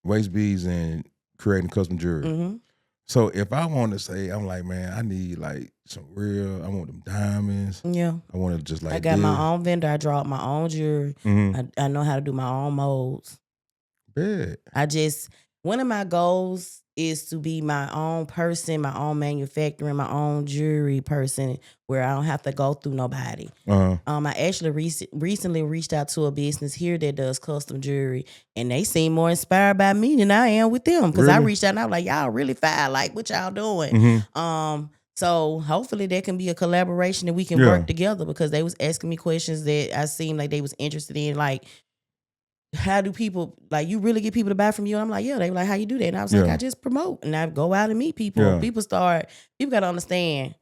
waist beads and creating custom jewelry. Mm-hmm. So if I want to say, I'm like, man, I need like some real, I want them diamonds. Yeah. I want to just like I got my own vendor. I draw up my own jewelry. Mm-hmm. I know how to do my own molds. Bad. One of my goals is to be my own person, my own manufacturing, my own jewelry person where I don't have to go through nobody. Uh-huh. I actually recently reached out to a business here that does custom jewelry, and they seem more inspired by me than I am with them because I Really? reached out and I was like, y'all really fine, like what y'all doing? Mm-hmm. So hopefully there can be a collaboration and we can work together because they was asking me questions that I seemed like they was interested in, like, how do people, like, you really get people to buy from you? And I'm like, yeah. They were like, how you do that? And I was like, I just promote and I go out and meet people. Yeah. People got to understand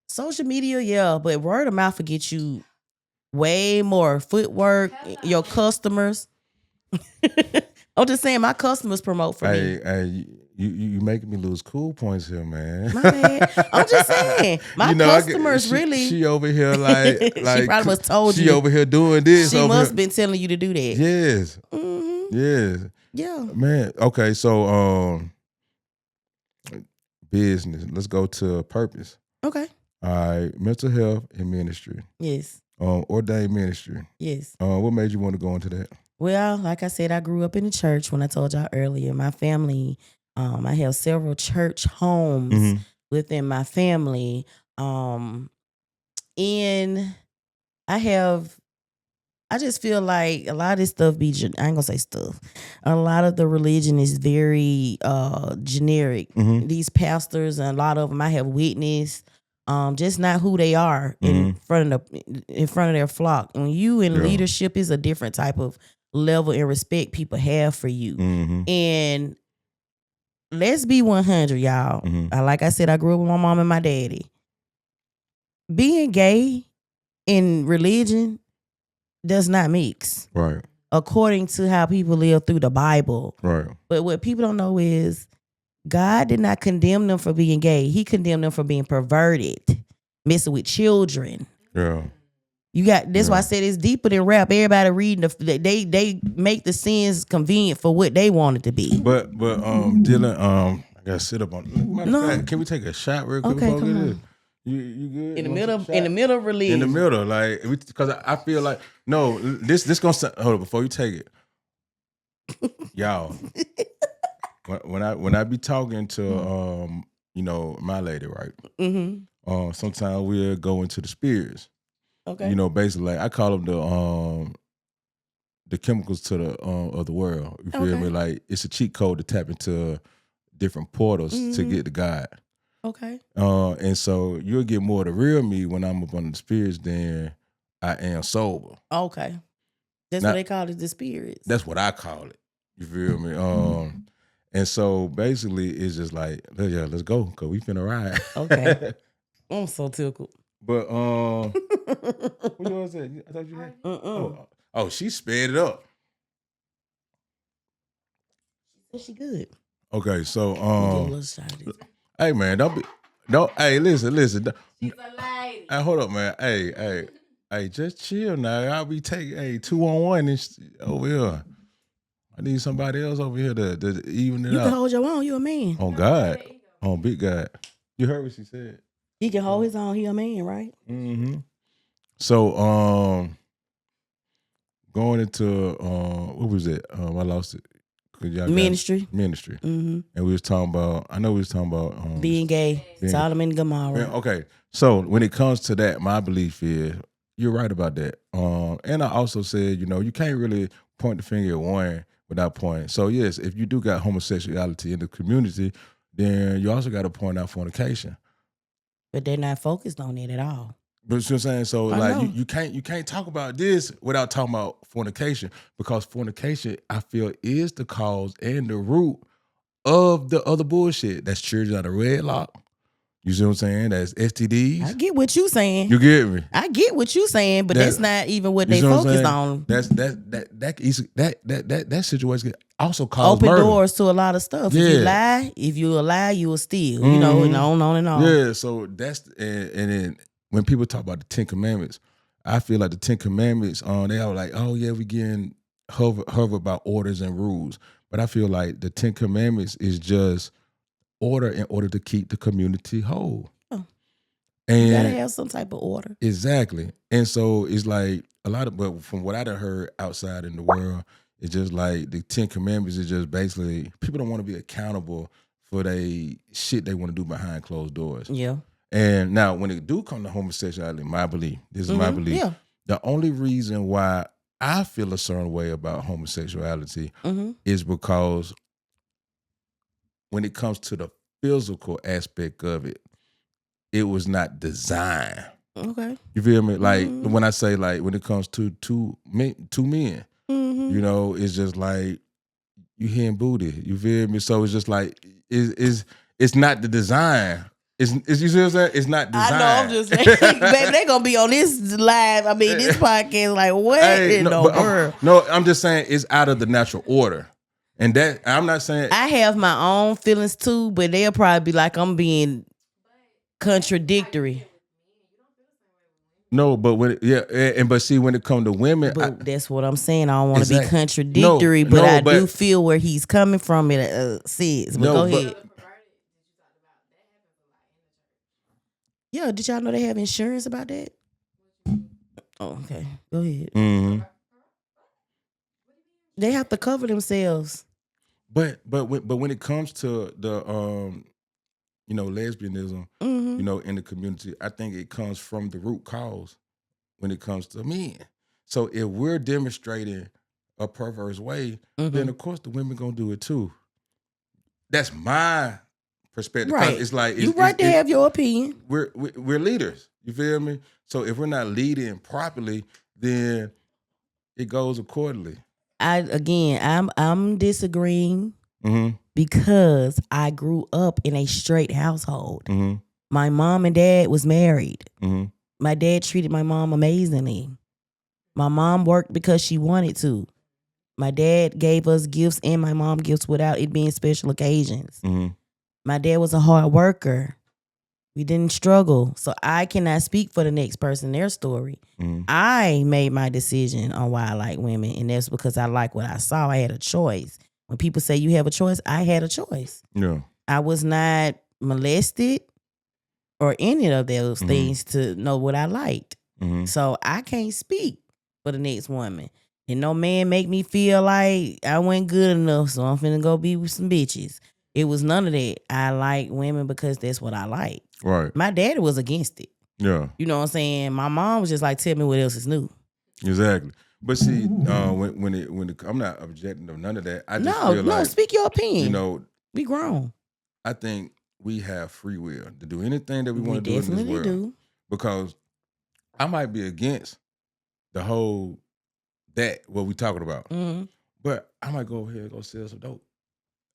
social media, but word of mouth will get you way more footwork, your customers. I'm just saying my customers promote for me. Hey, you making me lose cool points here, man. My bad. I'm just saying my customers really. She over here like she probably was told she you. over here doing this. She must have been telling you to do that. Yes. Mm-hmm. Yes. Yeah. Man. Okay. So business. Let's go to purpose. Okay. All right. Mental health and ministry. Yes. Ordained ministry. Yes. What made you want to go into that? Well, like I said, I grew up in the church. When I told y'all earlier, my family, I have several church homes within my family. And I just feel like a lot of this stuff I ain't gonna say stuff. A lot of the religion is very generic. These pastors, and a lot of them I have witnessed, just not who they are in front of their flock. And when you in leadership, is a different type of level and respect people have for you. And let's be 100, y'all. Like I said, I grew up with my mom and my daddy. Being gay in religion does not mix. Right. According to how people live through the Bible. Right. But what people don't know is God did not condemn them for being gay. He condemned them for being perverted, messing with children. Yeah. That's why I said it's deeper than rap. Everybody reading they make the sins convenient for what they want it to be. But Dylan, I gotta sit up on. No. Fact, can we take a shot real quick? Okay, before we come do on. this? You good? In the middle of religion. In the middle, like, because I feel like this gonna hold up before you take it, y'all. when I be talking to my lady, right? Sometimes we'll go into the spirits. Okay. Basically, like, I call them the chemicals to the of the world. You feel me? Like, it's a cheat code to tap into different portals to get to God. Okay. And so you'll get more of the real me when I'm up on the spirits than I am sober. Okay. That's what they call it, the spirits. That's what I call it. You feel me? And so basically it's just like, let's go, because we finna ride. Okay. I'm so tickled. But what was that? I thought you had. Oh, she sped it up. She good. Okay, so hey man, hey, listen. She's a lady. Hey, hold up, man. Hey, just chill now. I'll be taking 2-on-1 over here. I need somebody else over here to even it You out. can hold your own. You a man. On God, on big God. You heard what she said. He can hold his own. He a man, right? So going into what was it? I lost it. Ministry. And we was talking about being gay. Solomon and Gomorrah. Yeah, okay. So when it comes to that, my belief is you're right about that. And I also said, you can't really point the finger at one without pointing. So yes, if you do got homosexuality in the community, then you also got to point out fornication. But they're not focused on it at all. But you know what I'm saying? So like you can't talk about this without talking about fornication, because fornication, I feel, is the cause and the root of the other bullshit. That's children out of wedlock. You see what I'm saying? That's STDs. I get what you saying. You get me? I get what you saying, but that's not even what they focused on. That situation also cause open murder. Doors to a lot of stuff. Yeah. If you lie, you will steal. And on and on. Yeah. So that's and then when people talk about the 10 Commandments, I feel like the Ten Commandments, they are like, oh yeah, we getting hover about orders and rules. But I feel like the Ten Commandments is just order in order to keep the community whole. Oh, and you gotta have some type of order. Exactly. And so it's like but from what I done heard outside in the world, it's just like the Ten Commandments is just basically people don't want to be accountable for they shit they want to do behind closed doors. Yeah. And now when it do come to homosexuality, my belief, this is my belief. Yeah. The only reason why I feel a certain way about homosexuality is because when it comes to the physical aspect of it, it was not designed. Okay. You feel me? Like when I say like when it comes to two men, you know, it's just like you hearing booty. You feel me? So it's just like it's not the design. It's you see what I'm saying? It's not designed. I know. I'm just saying, baby, they gonna be on this live. I mean, this podcast. Like what in the world? No, I'm just saying it's out of the natural order, and that I'm not saying I have my own feelings too, but they'll probably be like I'm being contradictory. No, but but see when it comes to women, but that's what I'm saying. I don't want to be contradictory, but I do feel where he's coming from. It says, but go ahead. Yeah, did y'all know they have insurance about that? Oh, okay. Go ahead. Mm-hmm. They have to cover themselves. But when it comes to the lesbianism, in the community, I think it comes from the root cause when it comes to men. So if we're demonstrating a perverse way, then of course the women gonna do it too. That's my perspective. Right. It's like you right to have your opinion. We're leaders. You feel me? So if we're not leading properly, then it goes accordingly. I'm disagreeing because I grew up in a straight household. My mom and dad was married. My dad treated my mom amazingly. My mom worked because she wanted to. My dad gave us gifts and my mom gifts without it being special occasions. My dad was a hard worker. We didn't struggle. So I cannot speak for the next person, their story. I made my decision on why I like women, and that's because I like what I saw. I had a choice. When people say you have a choice, I had a choice. Yeah. I was not molested or any of those things to know what I liked. So I can't speak for the next woman. And no man make me feel like I wasn't good enough, so I'm finna go be with some bitches. It was none of that. I like women because that's what I like. Right. My daddy was against it. Yeah. You know what I'm saying? My mom was just like, tell me what else is new. Exactly. But see, when I'm not objecting to none of that. I just feel like, speak your opinion. You know, we grown. I think we have free will to do anything that we want to do in this world. Do. Because I might be against the whole what we talking about. But I might go over here and go sell some dope.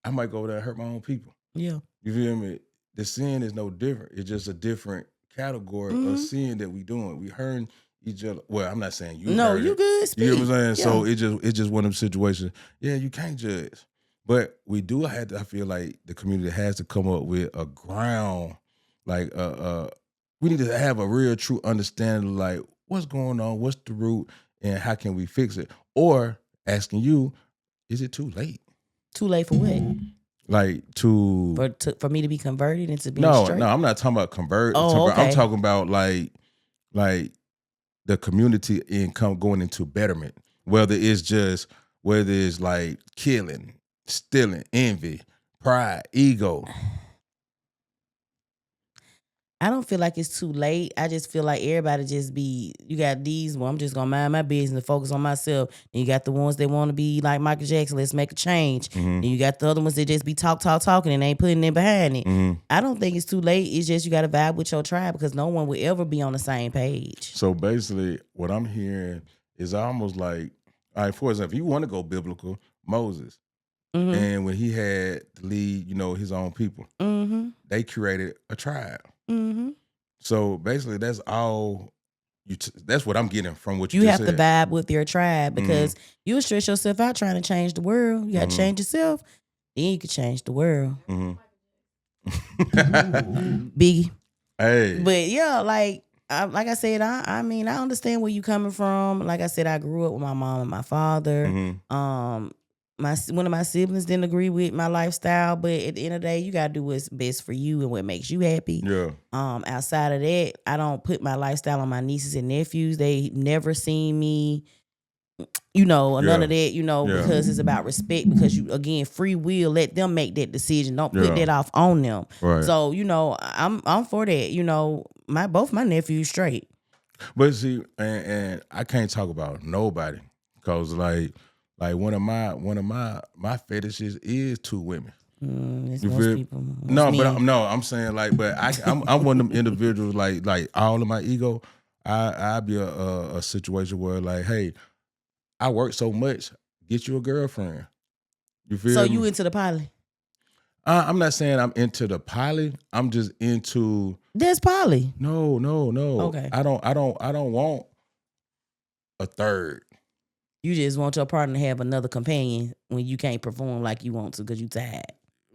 I might go over there and hurt my own people. Yeah. You feel me? The sin is no different. It's just a different category of sin that we doing. We hurting each other. Well, I'm not saying you. No, you good. Speak. You know what I'm saying? Yeah. So it's just one of them situations. Yeah, you can't judge. But we do have to, I feel like the community has to come up with a ground, like we need to have a real true understanding of like what's going on, what's the root, and how can we fix it? Or asking you, is it too late? Too late for what? Like for me to be converted into being straight? No, I'm not talking about convert. Oh, okay. I'm talking about like the community going into betterment. Whether it's like killing, stealing, envy, pride, ego. I don't feel like it's too late. I just feel like everybody you got these, well, I'm just going to mind my business and focus on myself. And you got the ones that want to be like Michael Jackson, let's make a change. And you got the other ones that just be talking and ain't putting it behind it. I don't think it's too late. It's just you got to vibe with your tribe because no one will ever be on the same page. So basically what I'm hearing is almost like, all right, for example, if you want to go biblical, Moses. And when he had to lead, his own people, they created a tribe. So basically, that's all. That's what I'm getting from what you just said. You have to vibe with your tribe because you stress yourself out trying to change the world. You got to change yourself, then you can change the world. Biggie. Hey, but yeah, like like I said, I mean, I understand where you coming from. Like I said, I grew up with my mom and my father. Mm-hmm. One of my siblings didn't agree with my lifestyle, but at the end of the day, you gotta do what's best for you and what makes you happy. Yeah. Outside of that, I don't put my lifestyle on my nieces and nephews. They never seen me, none of that, because it's about respect. Because you, again, free will. Let them make that decision. Don't put that off on them. Right. So I'm for that. Both my nephews straight. But see, and I can't talk about nobody because like one of my fetishes is two women. It's You most feel? people. Most No, men. but I'm saying but I'm one of them individuals like all of my ego. I be a situation where like, hey, I work so much, get you a girlfriend. You feel? So me? you into the poly? I'm not saying I'm into the poly. I'm just into. There's poly. No. Okay. I don't want a third. You just want your partner to have another companion when you can't perform like you want to because you tired.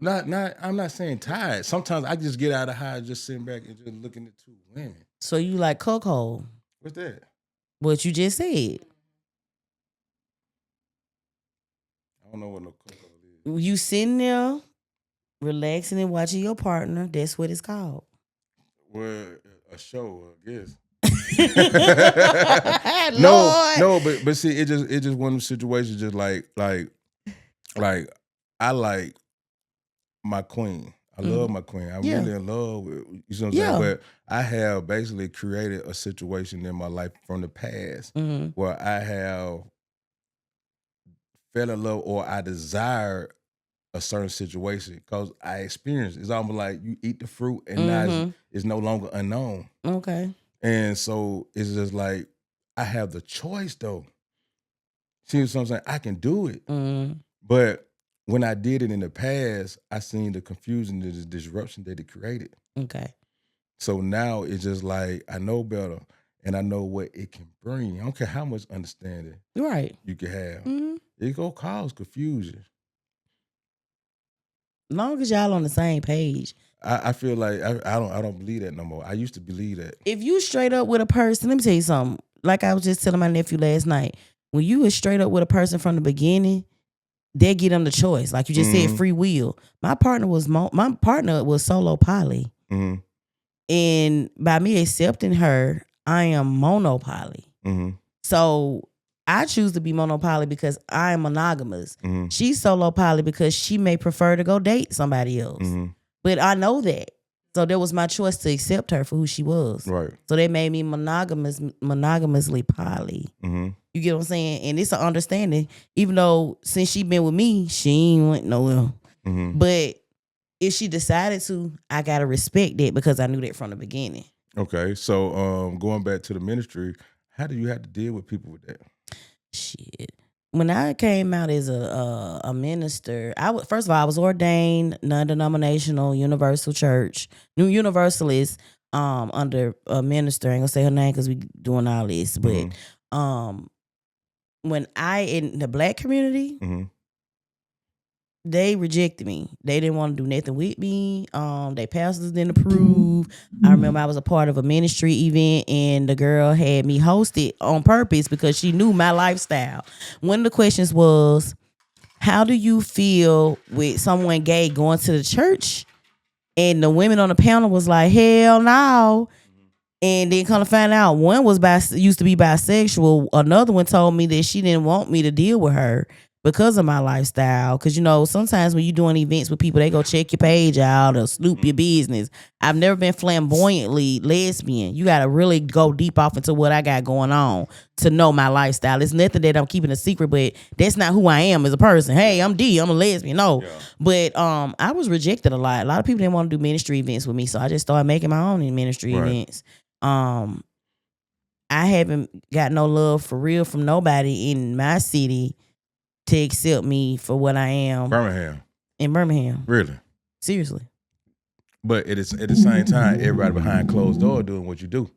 I'm not saying tired. Sometimes I just get out of high just sitting back and just looking at two women. So you like cuckold? What's that? What you just said. I don't know what no cuckold is. You sitting there relaxing and watching your partner. That's what it's called. Well, a show, I guess. No, but see, it just one of the situations. Just like I like my queen. I love my queen. I'm really in love with, you know what I'm saying? But I have basically created a situation in my life from the past where I have fell in love or I desire a certain situation because I experienced it. It's almost like you eat the fruit and now it's no longer unknown. Okay. And so it's just like I have the choice though. See what I'm saying? I can do it. But when I did it in the past, I seen the confusion, the disruption that it created. Okay. So now it's just like I know better and I know what it can bring. I don't care how much understanding you can have. It go cause confusion. Long as y'all on the same page. I feel like I don't believe that no more. I used to believe that. If you straight up with a person, let me tell you something. Like I was just telling my nephew last night, when you was straight up with a person from the beginning, they get them the choice. Like you just said, free will. My partner was solo poly, and by me accepting her, I am monopoly. So I choose to be monopoly because I am monogamous. She's solo poly because she may prefer to go date somebody else. But I know that. So that was my choice to accept her for who she was. Right. So they made me monogamously poly. You get what I'm saying? And it's an understanding. Even though since she been with me, she ain't went nowhere. But if she decided to, I gotta respect that because I knew that from the beginning. Okay. So going back to the ministry, how do you have to deal with people with that? Shit. When I came out as a minister, first of all, I was ordained non-denominational Universal Church, New Universalist, under a minister. I ain't gonna say her name because we doing all this, but when in the Black community, they rejected me. They didn't want to do nothing with me. They pastors didn't approve. I remember I was a part of a ministry event and the girl had me hosted on purpose because she knew my lifestyle. One of the questions was, how do you feel with someone gay going to the church? And the women on the panel was like, hell no. And then come to find out, one was used to be bisexual. Another one told me that she didn't want me to deal with her because of my lifestyle. Because, sometimes when you're doing events with people, they go check your page out or snoop your business. I've never been flamboyantly lesbian. You got to really go deep off into what I got going on to know my lifestyle. It's nothing that I'm keeping a secret, but that's not who I am as a person. Hey, I'm D. I'm a lesbian. No. Yeah. But I was rejected a lot. A lot of people didn't want to do ministry events with me, so I just started making my own ministry events. I haven't got no love for real from nobody in my city to accept me for what I am. Birmingham. In Birmingham. Really? Seriously. But at the same time, everybody behind closed door doing what you do.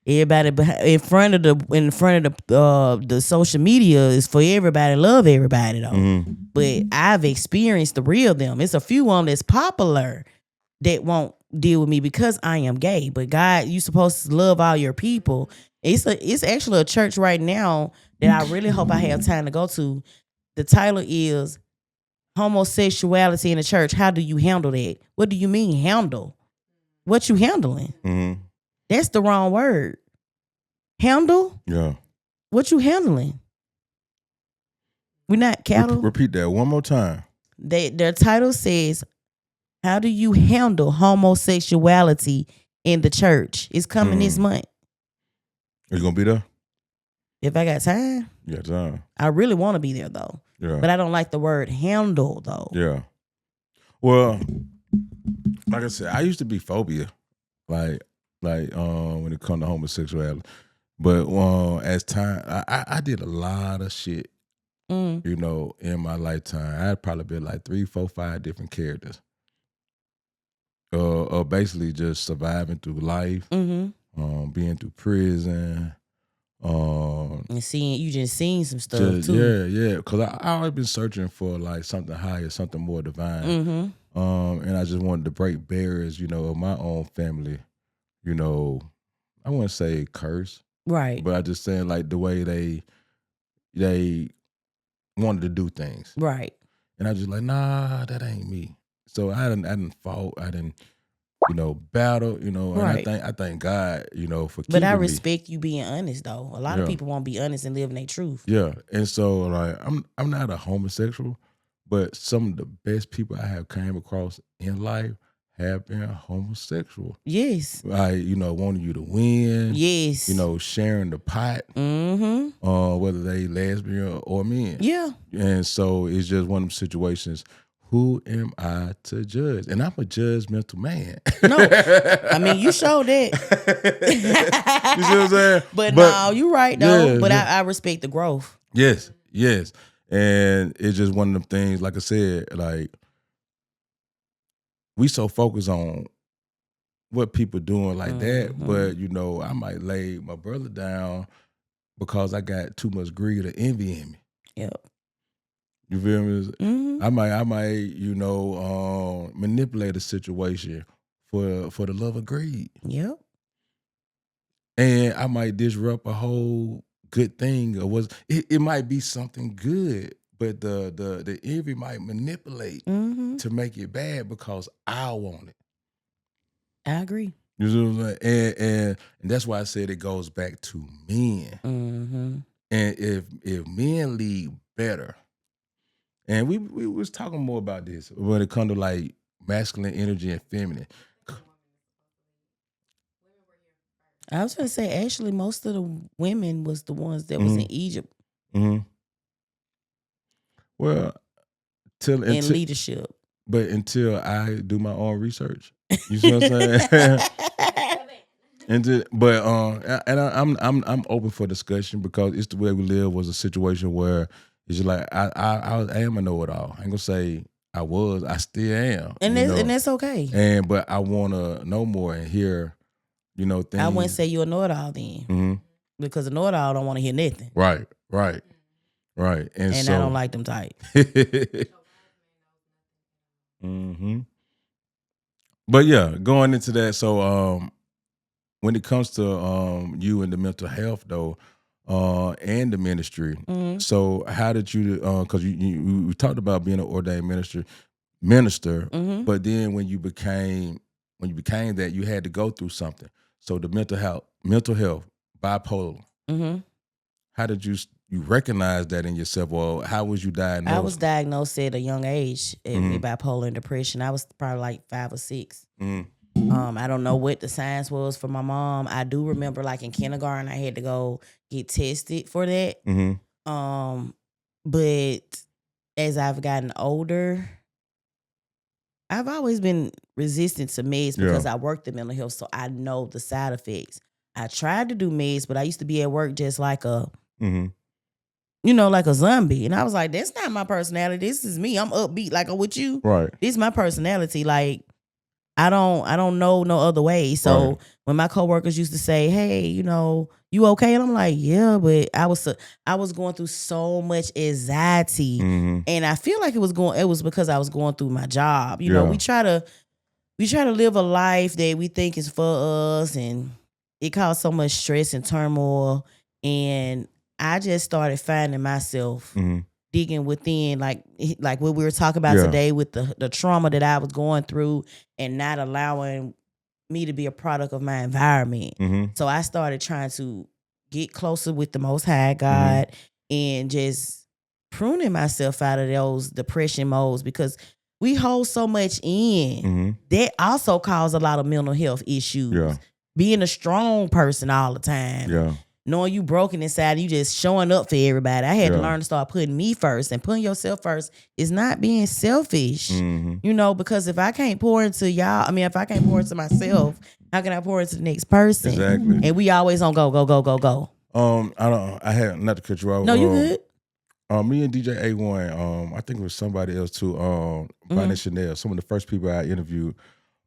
Everybody in front of the social media is for everybody. Love everybody though. But I've experienced the real them. It's a few of them that's popular that won't deal with me because I am gay. But God, you supposed to love all your people. It's actually a church right now that I really hope I have time to go to. The title is Homosexuality in the Church. How do you handle that? What do you mean handle? What you handling? Mm-hmm. That's the wrong word. Handle? Yeah. What you handling? We're not cattle. Repeat that one more time. Their title says, how do you handle homosexuality in the church? It's coming this month. Are you gonna be there? If I got time. You got time. I really want to be there though. Yeah. But I don't like the word handle though. Yeah. Well, like I said, I used to be phobia. Like when it comes to homosexuality. But as time I did a lot of shit, you know, in my lifetime. I'd probably been like 3, 4, 5 different characters. Basically just surviving through life, being through prison, and you just seen some stuff too. Yeah. Because I always been searching for like something higher, something more divine. And I just wanted to break barriers, you know, of my own family. You know, I wouldn't say curse, right? But I just saying like the way they wanted to do things, right? And I just like, nah, that ain't me. So I didn't fought, I didn't, you know, battle, you know, and right. I thank God, you know, for keeping me. But I me. respect you being honest though. A lot of people won't be honest and living their truth. Yeah, and so like I'm not a homosexual, but some of the best people I have came across in life have been homosexual. Yes. Like, you know, wanting you to win. Yes. You know, sharing the pot. Whether they lesbian or men. Yeah. And so it's just one of them situations. Who am I to judge? And I'm a judgmental man. No, I mean, you showed that. You see what I'm saying? But no, you're right though. Yeah, but yeah. I respect the growth. Yes. And it's just one of them things, like I said, like, we so focused on what people doing like that, but you know, I might lay my brother down because I got too much greed or envy in me. Yep. You feel me? I might, you know, manipulate a situation for the love of greed. Yep. And I might disrupt a whole good thing, or it might be something good, but the envy might manipulate to make it bad because I want it. I agree. You know what I'm saying? And that's why I said it goes back to men. And if men lead better, and we was talking more about this when it comes to like masculine energy and feminine. I was going to say, actually, most of the women was the ones that was in Egypt. Well, until leadership. But until I do my own research, you see what I'm saying? I'm open for discussion because It's the Way We Live was a situation where it's just like I am a know-it-all. I ain't gonna say I was, I still am, and that's okay. But I want to know more and hear, you know, things. I wouldn't say you're a know-it-all then, because a know-it-all don't want to hear nothing. Right. And so, I don't like them type. But yeah, going into that, so when it comes to you and the mental health though, and the ministry, so how did you? Because you talked about being an ordained minister, but then when you became that, you had to go through something. So the mental health, bipolar. How did you recognize that in yourself, or how was you diagnosed? I was diagnosed at a young age with bipolar and depression. I was probably like 5 or 6. I don't know what the science was for my mom. I do remember like in kindergarten, I had to go get tested for that. But as I've gotten older, I've always been resistant to meds because I worked in mental health, so I know the side effects. I tried to do meds, but I used to be at work just like a, like a zombie. And I was like, that's not my personality. This is me. I'm upbeat like I'm with you. Right. This is my personality. Like, I don't know no other way. So when my coworkers used to say, hey, you okay? And I'm like, yeah, but I was going through so much anxiety. And I feel like it was because I was going through my job. We try to we try to live a life that we think is for us, and it caused so much stress and turmoil. And I just started finding myself digging within, like what we were talking about today with the trauma that I was going through and not allowing me to be a product of my environment. So I started trying to get closer with the Most High God and just pruning myself out of those depression modes, because we hold so much in. That also cause a lot of mental health issues. Yeah. Being a strong person all the time. Yeah. Knowing you broken inside, you just showing up for everybody. I had to learn to start putting me first, and putting yourself first is not being selfish. You know, because if I can't pour into y'all, I mean, if I can't pour into myself, how can I pour into the next person? Exactly. And we always on go. I had not to cut you off. No, you good. Me and DJ A1, I think it was somebody else too. Bonnie Chanel, some of the first people I interviewed.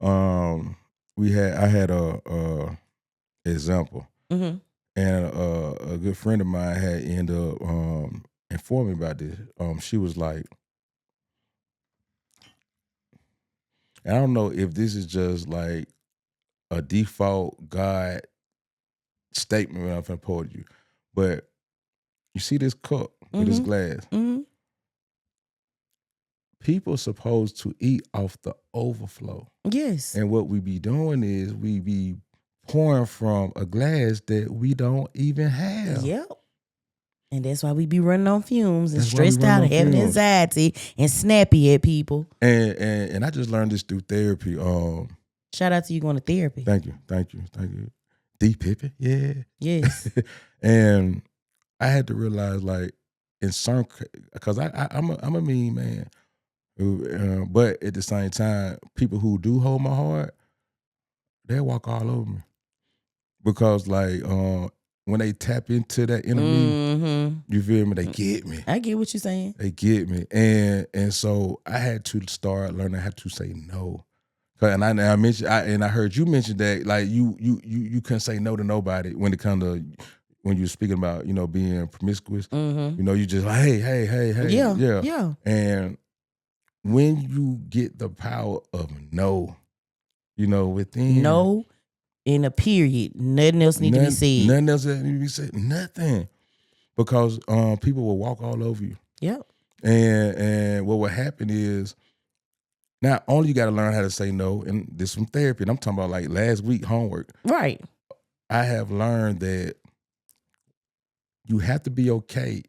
I had a example, and a good friend of mine had ended up informing me about this. She was like, I don't know if this is just like a default God statement when I'm going to pour you, but you see this cup with this glass. People supposed to eat off the overflow. Yes. And what we be doing is we be pouring from a glass that we don't even have. Yep. And that's why we be running on fumes and stressed out and having anxiety and snappy at people. And I just learned this through therapy. Shout out to you going to therapy. Thank you. D Pippin, yeah. Yes. And I had to realize, like, in certain, because I'm a mean man. But at the same time, people who do hold my heart, they walk all over me, because like when they tap into that inner me, you feel me? They get me. I get what you're saying. They get me, and so I had to start learning how to say no. And I mentioned, I heard you mention that, like, you couldn't say no to nobody when it comes to, when you're speaking about, you know, being promiscuous. You know, you just like, hey, yeah. And when you get the power of no, you know, within no, in a period, nothing else need to be said. Nothing else need to be said. Nothing, because people will walk all over you. Yep. And what will happen is, not only you got to learn how to say no, and this from therapy, and I'm talking about like last week homework. Right. I have learned that you have to be okay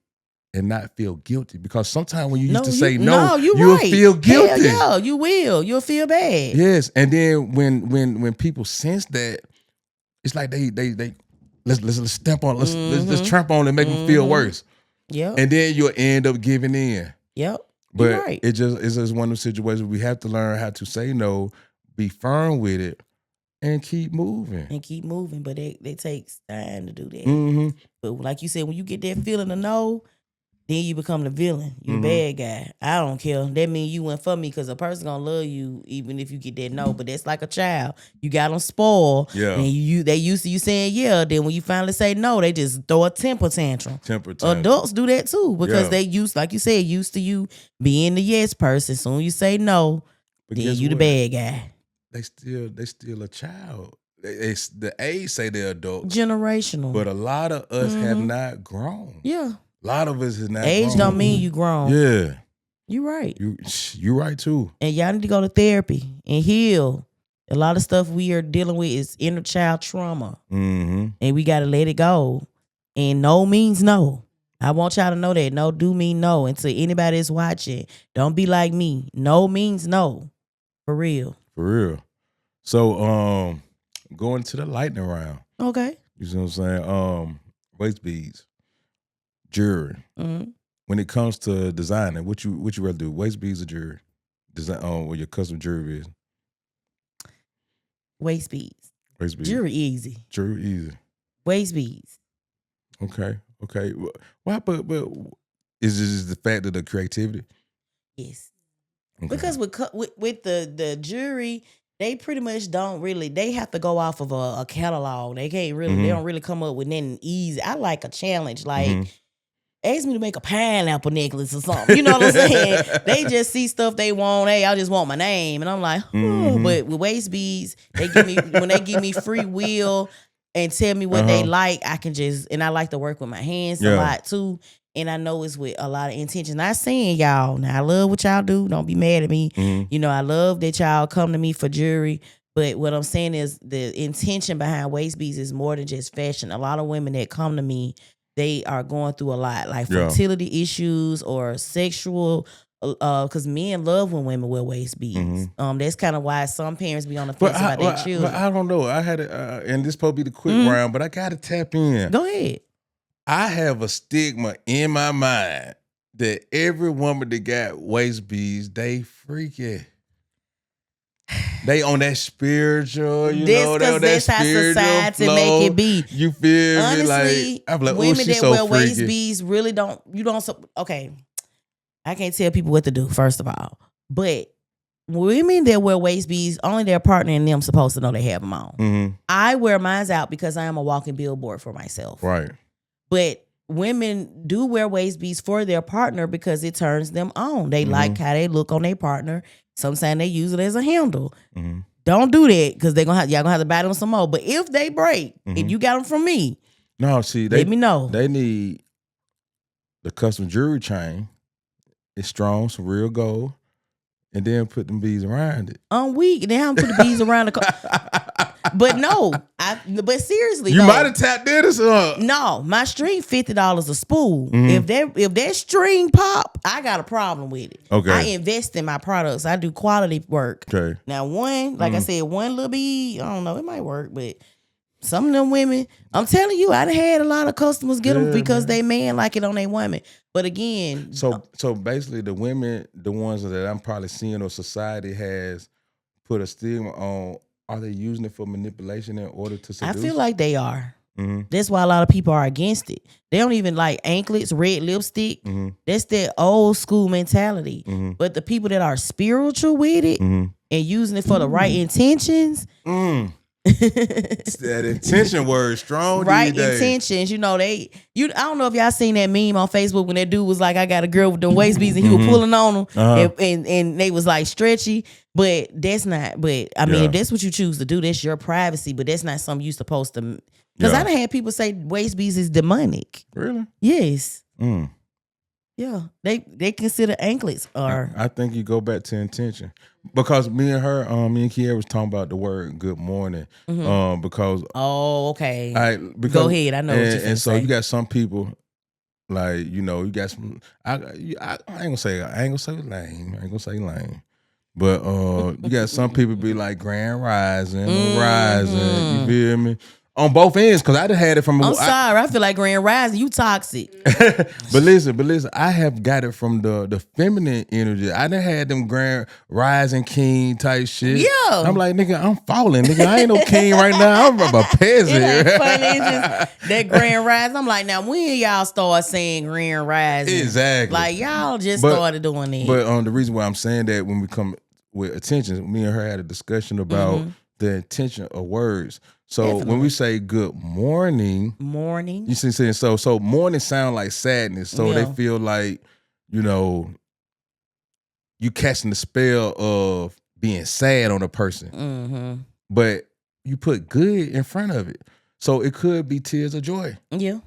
and not feel guilty, because sometimes when you used to say no, you'll feel guilty. Hell yeah, you will. You'll feel bad. Yes, and then when people sense that, it's like they let's stamp on, let's tramp on and make them feel worse. Yep. And then you'll end up giving in. Yep. But it's just one of those situations we have to learn how to say no, be firm with it, and keep moving. But it takes time to do that. But like you said, when you get that feeling of no, then you become the villain. You bad guy. I don't care. That means you went for me, because a person gonna love you even if you get that no. But that's like a child. You got them spoiled. Yeah. And they used to you saying yeah. Then when you finally say no, they just throw a temper tantrum. Adults do that too, because they used, like you said, used to you being the yes person. Soon you say no, but then you the bad guy. They still a child. The age say they're adults. Generational. But a lot of us have not grown. Yeah. A lot of us is not age grown. Don't mean you grown. Yeah. You right. You right too. And y'all need to go to therapy and heal. A lot of stuff we are dealing with is inner child trauma. And we got to let it go. And no means no. I want y'all to know that. No do mean no. And to anybody that's watching, don't be like me. No means no. For real. So going to the lightning round. Okay. You see what I'm saying? Waist beads. Jewelry. When it comes to designing, what you rather do? Waist beads or jewelry? Design what your custom jewelry is. Waist beads. Jewelry easy. Waist beads. Okay. Why? But is this just the fact of the creativity? Yes. Okay. Because with the jewelry, they pretty much don't really. They have to go off of a catalog. They can't really. They don't really come up with nothing easy. I like a challenge. Like ask me to make a pineapple necklace or something. You know what I'm saying? They just see stuff they want. Hey, I just want my name. And I'm like, But with waist beads, when they give me free will and tell me what they like, I can just, and I like to work with my hands a lot too. And I know it's with a lot of intention. Not saying y'all, now I love what y'all do. Don't be mad at me. You know, I love that y'all come to me for jewelry. But what I'm saying is the intention behind waist beads is more than just fashion. A lot of women that come to me, they are going through a lot, like fertility issues or sexual, because men love when women wear waist beads. That's kind of why some parents be on the fence about their children. But I don't know. I had and this supposed to be the quick round, but I got to tap in. Go ahead. I have a stigma in my mind that every woman that got waist beads, they freaky. They on that spiritual, know, that's how society flow. Make it be. You feel honestly, me? I'm like, women that so wear freaky. waist beads really don't. Okay, I can't tell people what to do. First of all, but women that wear waist beads, only their partner and them supposed to know they have them on. I wear mine out because I am a walking billboard for myself. Right. But women do wear waist beads for their partner because it turns them on. They like how they look on their partner. Sometimes they use it as a handle. Don't do that because y'all gonna have to buy them some more. But if they break and you got them from me, let me know. They need the custom jewelry chain. It's strong, some real gold, and then put them beads around it. I'm weak. Then I'm put the beads around But no, but seriously, you might have tapped in or something. No, my string $50 a spool. If that string pop, I got a problem with it. Okay, I invest in my products. I do quality work. Okay, now I said, one little bead, I don't know, it might work, but some of them women, I'm telling you, I done had a lot of customers get them because they man like it on their women. But again, so basically, the women, the ones that I'm probably seeing or society has put a stigma on. Are they using it for manipulation in order to seduce? I feel like they are. That's why a lot of people are against it. They don't even like anklets, red lipstick. That's that old school mentality. But the people that are spiritual with it and using it for the right intentions. It's that intention word strong. Right intentions. I don't know if y'all seen that meme on Facebook when that dude was like, I got a girl with them waist beads and he was pulling on them and they was like stretchy. But that's not, mean, if that's what you choose to do, that's your privacy, but that's not something you're supposed to, because I done had people say waist beads is demonic. Really? Yes. Yeah. They consider anklets are. I think you go back to intention. Because me and Kiara was talking about the word good morning. Because okay. Go ahead. I know what you're saying. And so you got some people like, you got some I ain't gonna say lame. I ain't gonna say lame. But you got some people be like grand rising, rising, you feel me? On both ends, because I done had it from. I'm sorry, I feel like grand rising. You toxic. but listen, I have got it from the feminine energy. I done had them grand rising king type shit. Yeah, I'm like, nigga, I'm falling, nigga. I ain't no king right now. I'm a peasant. It ain't funny. It's just that grand rising. I'm like, now when y'all start saying grand rising? Exactly. Like y'all just started doing it. But the reason why I'm saying that, when we come with attention, me and her had a discussion about the intention of words. So Definitely. When we say good morning, you see, so morning sound like sadness. So they feel like, you catching the spell of being sad on a person. But you put good in front of it. So it could be tears of joy. Yeah.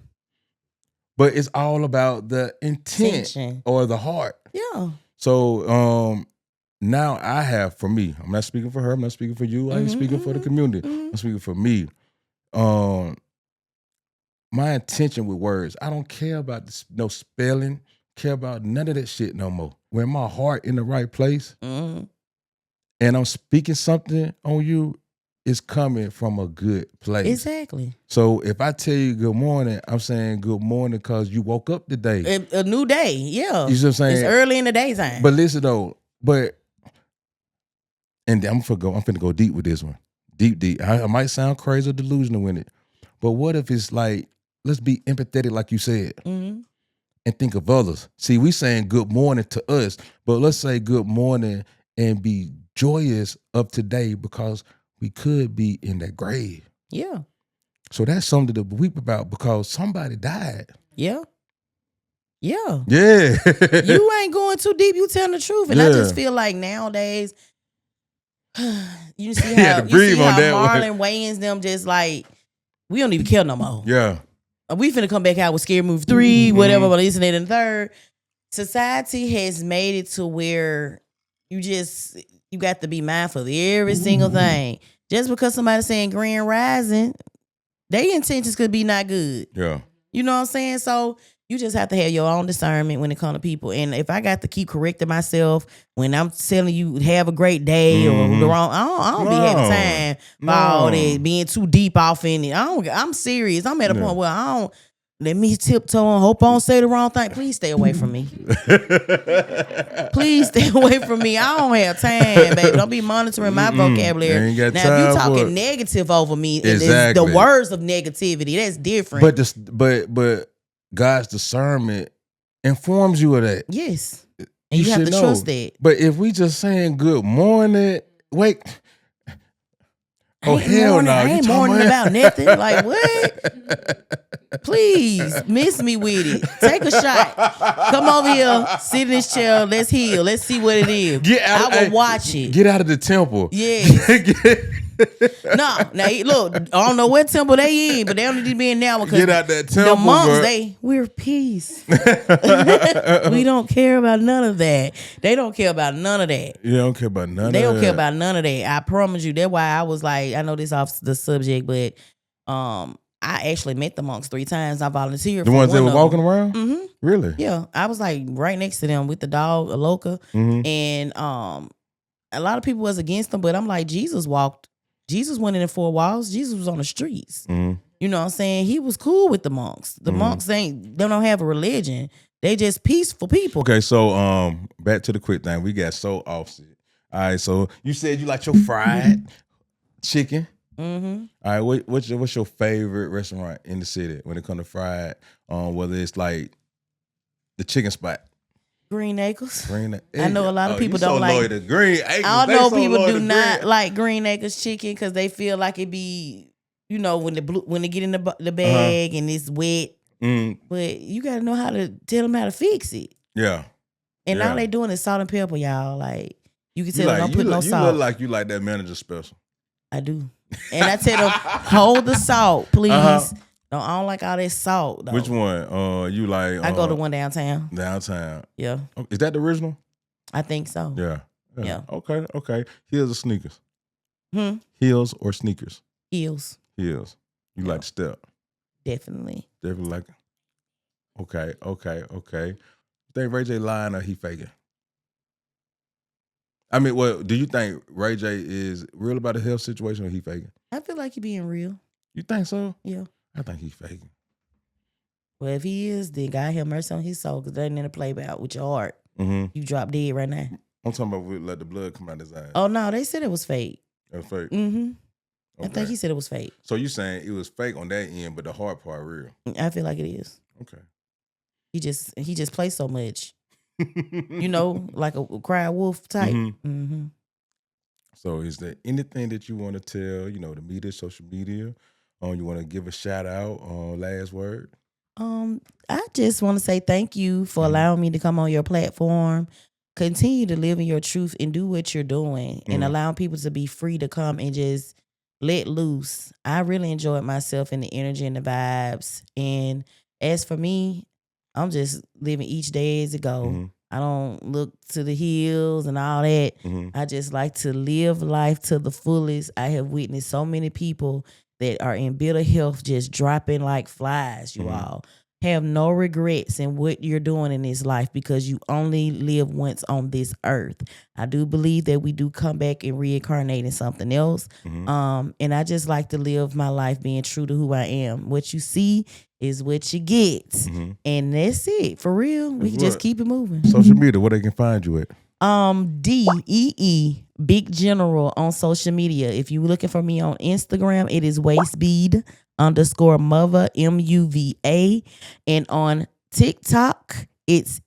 But it's all about the intention or the heart. Yeah. So now I have, for me, I'm not speaking for her, I'm not speaking for you, I ain't speaking for the community. I'm speaking for me. My intention with words, I don't care about no spelling, care about none of that shit no more. When my heart in the right place and I'm speaking something on you, it's coming from a good place. Exactly. So if I tell you good morning, I'm saying good morning because you woke up today. A new day, yeah. You see what I'm saying? It's early in the daytime. But listen though, and I'm finna go deep with this one. Deep. I might sound crazy or delusional with it. But what if it's like, let's be empathetic like you said. And think of others. See, we saying good morning to us, but let's say good morning and be joyous of today because we could be in that grave. Yeah. So that's something to weep about because somebody died. Yeah. Yeah. Yeah. You ain't going too deep. You telling the truth. And I Yeah. just feel like nowadays, you see You had how to breathe on that one. Marlon Wayans them just like, we don't even care no more. Yeah. We finna come back out with Scary Movie 3, whatever, but this and that and the third. Society has made it to where you got to be mindful of every single thing. Just because somebody's saying Grand Rising, their intentions could be not good. Yeah. You know what I'm saying? So you just have to have your own discernment when it comes to people. And if I got to keep correcting myself when I'm telling you have a great day or the wrong, I don't be having time for all that being too deep off in it. I'm serious. I'm at a point where I don't let me tiptoe and hope I don't say the wrong thing. Please stay away from me. Please stay away from me. I don't have time, baby. Don't be monitoring my vocabulary. Ain't got now, time if you for talking it. negative over me, Exactly. the words of negativity, that's different. But God's discernment informs you of that. Yes. And you have to should know. trust that. But if we just saying good morning, wait. Oh, hell no. I ain't mourning about nothing. Like, what? Please, miss me with it. Take a shot. Come over here, sit in this chair. Let's heal. Let's see what it is. I will watch it. Get out of the temple. Yes. Now look, I don't know what temple they in, but they don't need to be in now because Get out that temple. The monks, we're peace. We don't care about none of that. They don't care about none of that. You don't care about none of that. They don't care about none of that. I promise you. That's why I was like, I know this off the subject, but I actually met the monks 3 times. I volunteered. The for ones that were walking them. around? Mm-hmm. Really? Yeah. I was like right next to them with the dog, Aloka. And a lot of people was against them, but I'm like, Jesus went in the 4 walls. Jesus was on the streets. You know what I'm saying? He was cool with the monks. The monks they don't have a religion. They just peaceful people. Okay, so back to the quick thing. We got so offset. All right, so you said you like your fried chicken. All right, what's your favorite restaurant in the city when it comes to fried? Whether it's like the chicken spot. Green Acres. I know a lot of people don't like Green Acres. I know people do not like Green Acres chicken because they feel like it be, you know, when they get in the bag and it's wet. But you got to know how to tell them how to fix it. Yeah. And all they doing is salt and pepper, y'all. Like you can tell them don't put no salt. You look like you like that manager special. I do. And I tell them hold the salt, please. No, I don't like all that salt, though. Which one? You like? I go to one downtown. Downtown. Yeah. Is that the original? I think so. Yeah. Okay. Heels or sneakers? Heels or sneakers? Heels. You like the step? Definitely. Definitely like it. Okay. You think Ray J lying or he faking? I mean, do you think Ray J is real about the health situation or he faking? I feel like he being real. You think so? Yeah. I think he's faking. Well, if he is, then God have mercy on his soul because there ain't nothing to play about with your heart. You drop dead right now. I'm talking about let the blood come out his eyes. Oh, no, they said it was fake. It was fake? Okay. I Okay. think he said it was fake. So you saying it was fake on that end, but the hard part real? I feel like it is. Okay. He just plays so much. You know, like a cry wolf type. So is there anything that you want to tell, the media, social media? You want to give a shout out, last word? I just want to say thank you for allowing me to come on your platform. Continue to live in your truth and do what you're doing and allowing people to be free to come and just let loose. I really enjoyed myself and the energy and the vibes. And as for me, I'm just living each day as it go. I don't look to the hills and all that. I just like to live life to the fullest. I have witnessed so many people that are in bitter health just dropping like flies, you all. Have no regrets in what you're doing in this life because you only live once on this earth. I do believe that we do come back and reincarnate in something else. And I just like to live my life being true to who I am. What you see is what you get. And that's it. For real. We can just keep it moving. Social media, where they can find you at? DEE Big General on social media. If you're looking for me on Instagram, it is waistbead_mother MUVA, and on TikTok it's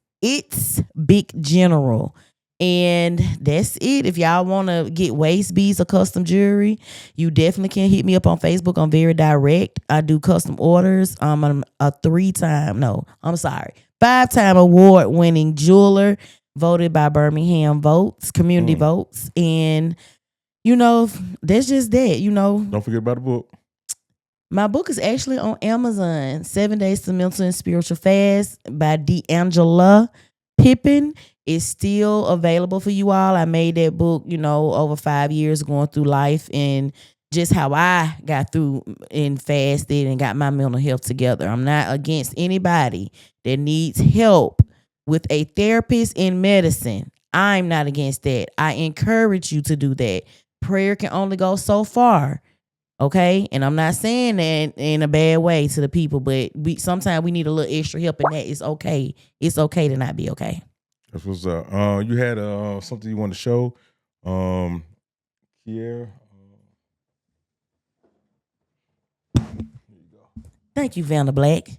Big General. And that's it. If y'all want to get waist beads or custom jewelry, you definitely can hit me up on Facebook. I'm very direct. I do custom orders. I'm a 3-time. No, I'm sorry. 5-time award-winning jeweler, voted by Birmingham votes, community votes, and that's just that. Don't forget about the book. My book is actually on Amazon. 7 Days to Mental and Spiritual Fast by DeAngela Pippin is still available for you all. I made that book, over 5 years going through life and just how I got through and fasted and got my mental health together. I'm not against anybody that needs help with a therapist in medicine. I'm not against that. I encourage you to do that. Prayer can only go so far. Okay, and I'm not saying that in a bad way to the people, but sometimes we need a little extra help, and that is okay. It's okay to not be okay. That's what's up. You had something you want to show, Kiera. Thank you, Vanna Black.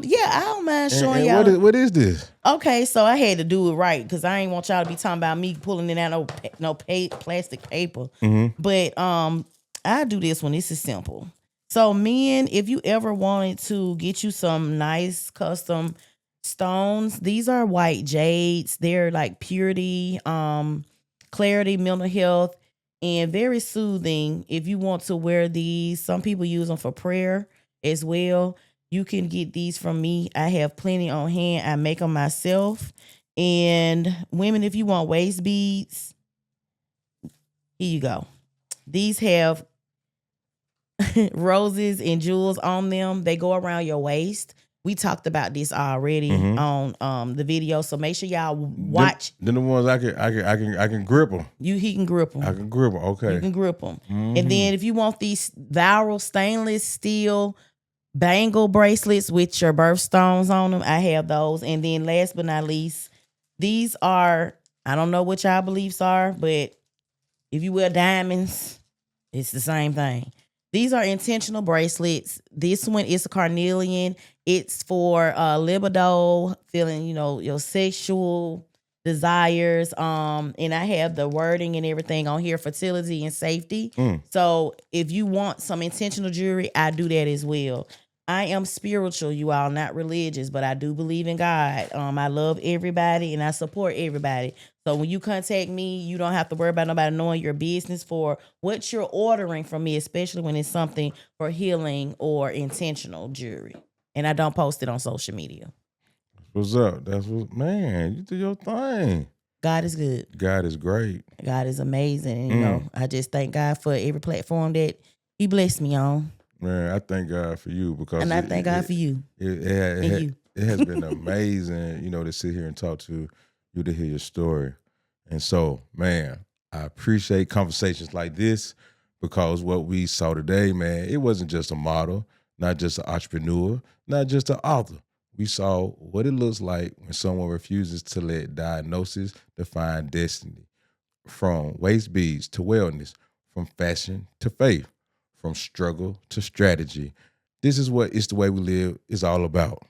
Yeah, I don't mind showing y'all. What is this? Okay, so I had to do it right because I ain't want y'all to be talking about me pulling it out no plastic paper. Mm-hmm. But I do this one. This is simple. So men, if you ever wanted to get you some nice custom stones, these are white jades. They're like purity, clarity, mental health, and very soothing. If you want to wear these, some people use them for prayer as well. You can get these from me. I have plenty on hand. I make them myself. And women, if you want waist beads, here you go. These have roses and jewels on them. They go around your waist. We talked about this already on the video, so make sure y'all watch. Then the ones I can grip them. He can grip them. I can grip them. Okay. You can grip them. And then if you want these viral stainless steel bangle bracelets with your birthstones on them, I have those. And then last but not least, these are, I don't know what y'all beliefs are, but if you wear diamonds, it's the same thing. These are intentional bracelets. This one is a carnelian. It's for libido, feeling, your sexual desires. And I have the wording and everything on here, fertility and safety. So if you want some intentional jewelry, I do that as well. I am spiritual, you all, not religious, but I do believe in God. I love everybody and I support everybody. So when you contact me, you don't have to worry about nobody knowing your business for what you're ordering from me, especially when it's something for healing or intentional jewelry. And I don't post it on social media. What's up? Man, you do your thing. God is good. God is great. God is amazing. And, I just thank God for every platform that he blessed me on. Man, I thank God for you because I thank God for you. It has been amazing, to sit here and talk to you, to hear your story. And so, man, I appreciate conversations like this because what we saw today, man, it wasn't just a model, not just an entrepreneur, not just an author. We saw what it looks like when someone refuses to let diagnosis define destiny. From waist beads to wellness, from fashion to faith, from struggle to strategy. This is what It's the Way We Live is all about.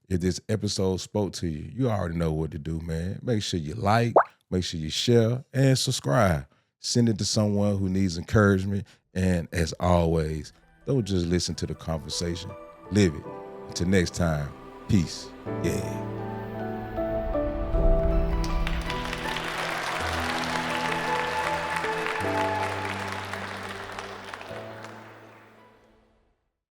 If this episode spoke to you, you already know what to do, man. Make sure you like, make sure you share, and subscribe. Send it to someone who needs encouragement. And as always, don't just listen to the conversation. Live it. Until next time, peace. Yeah.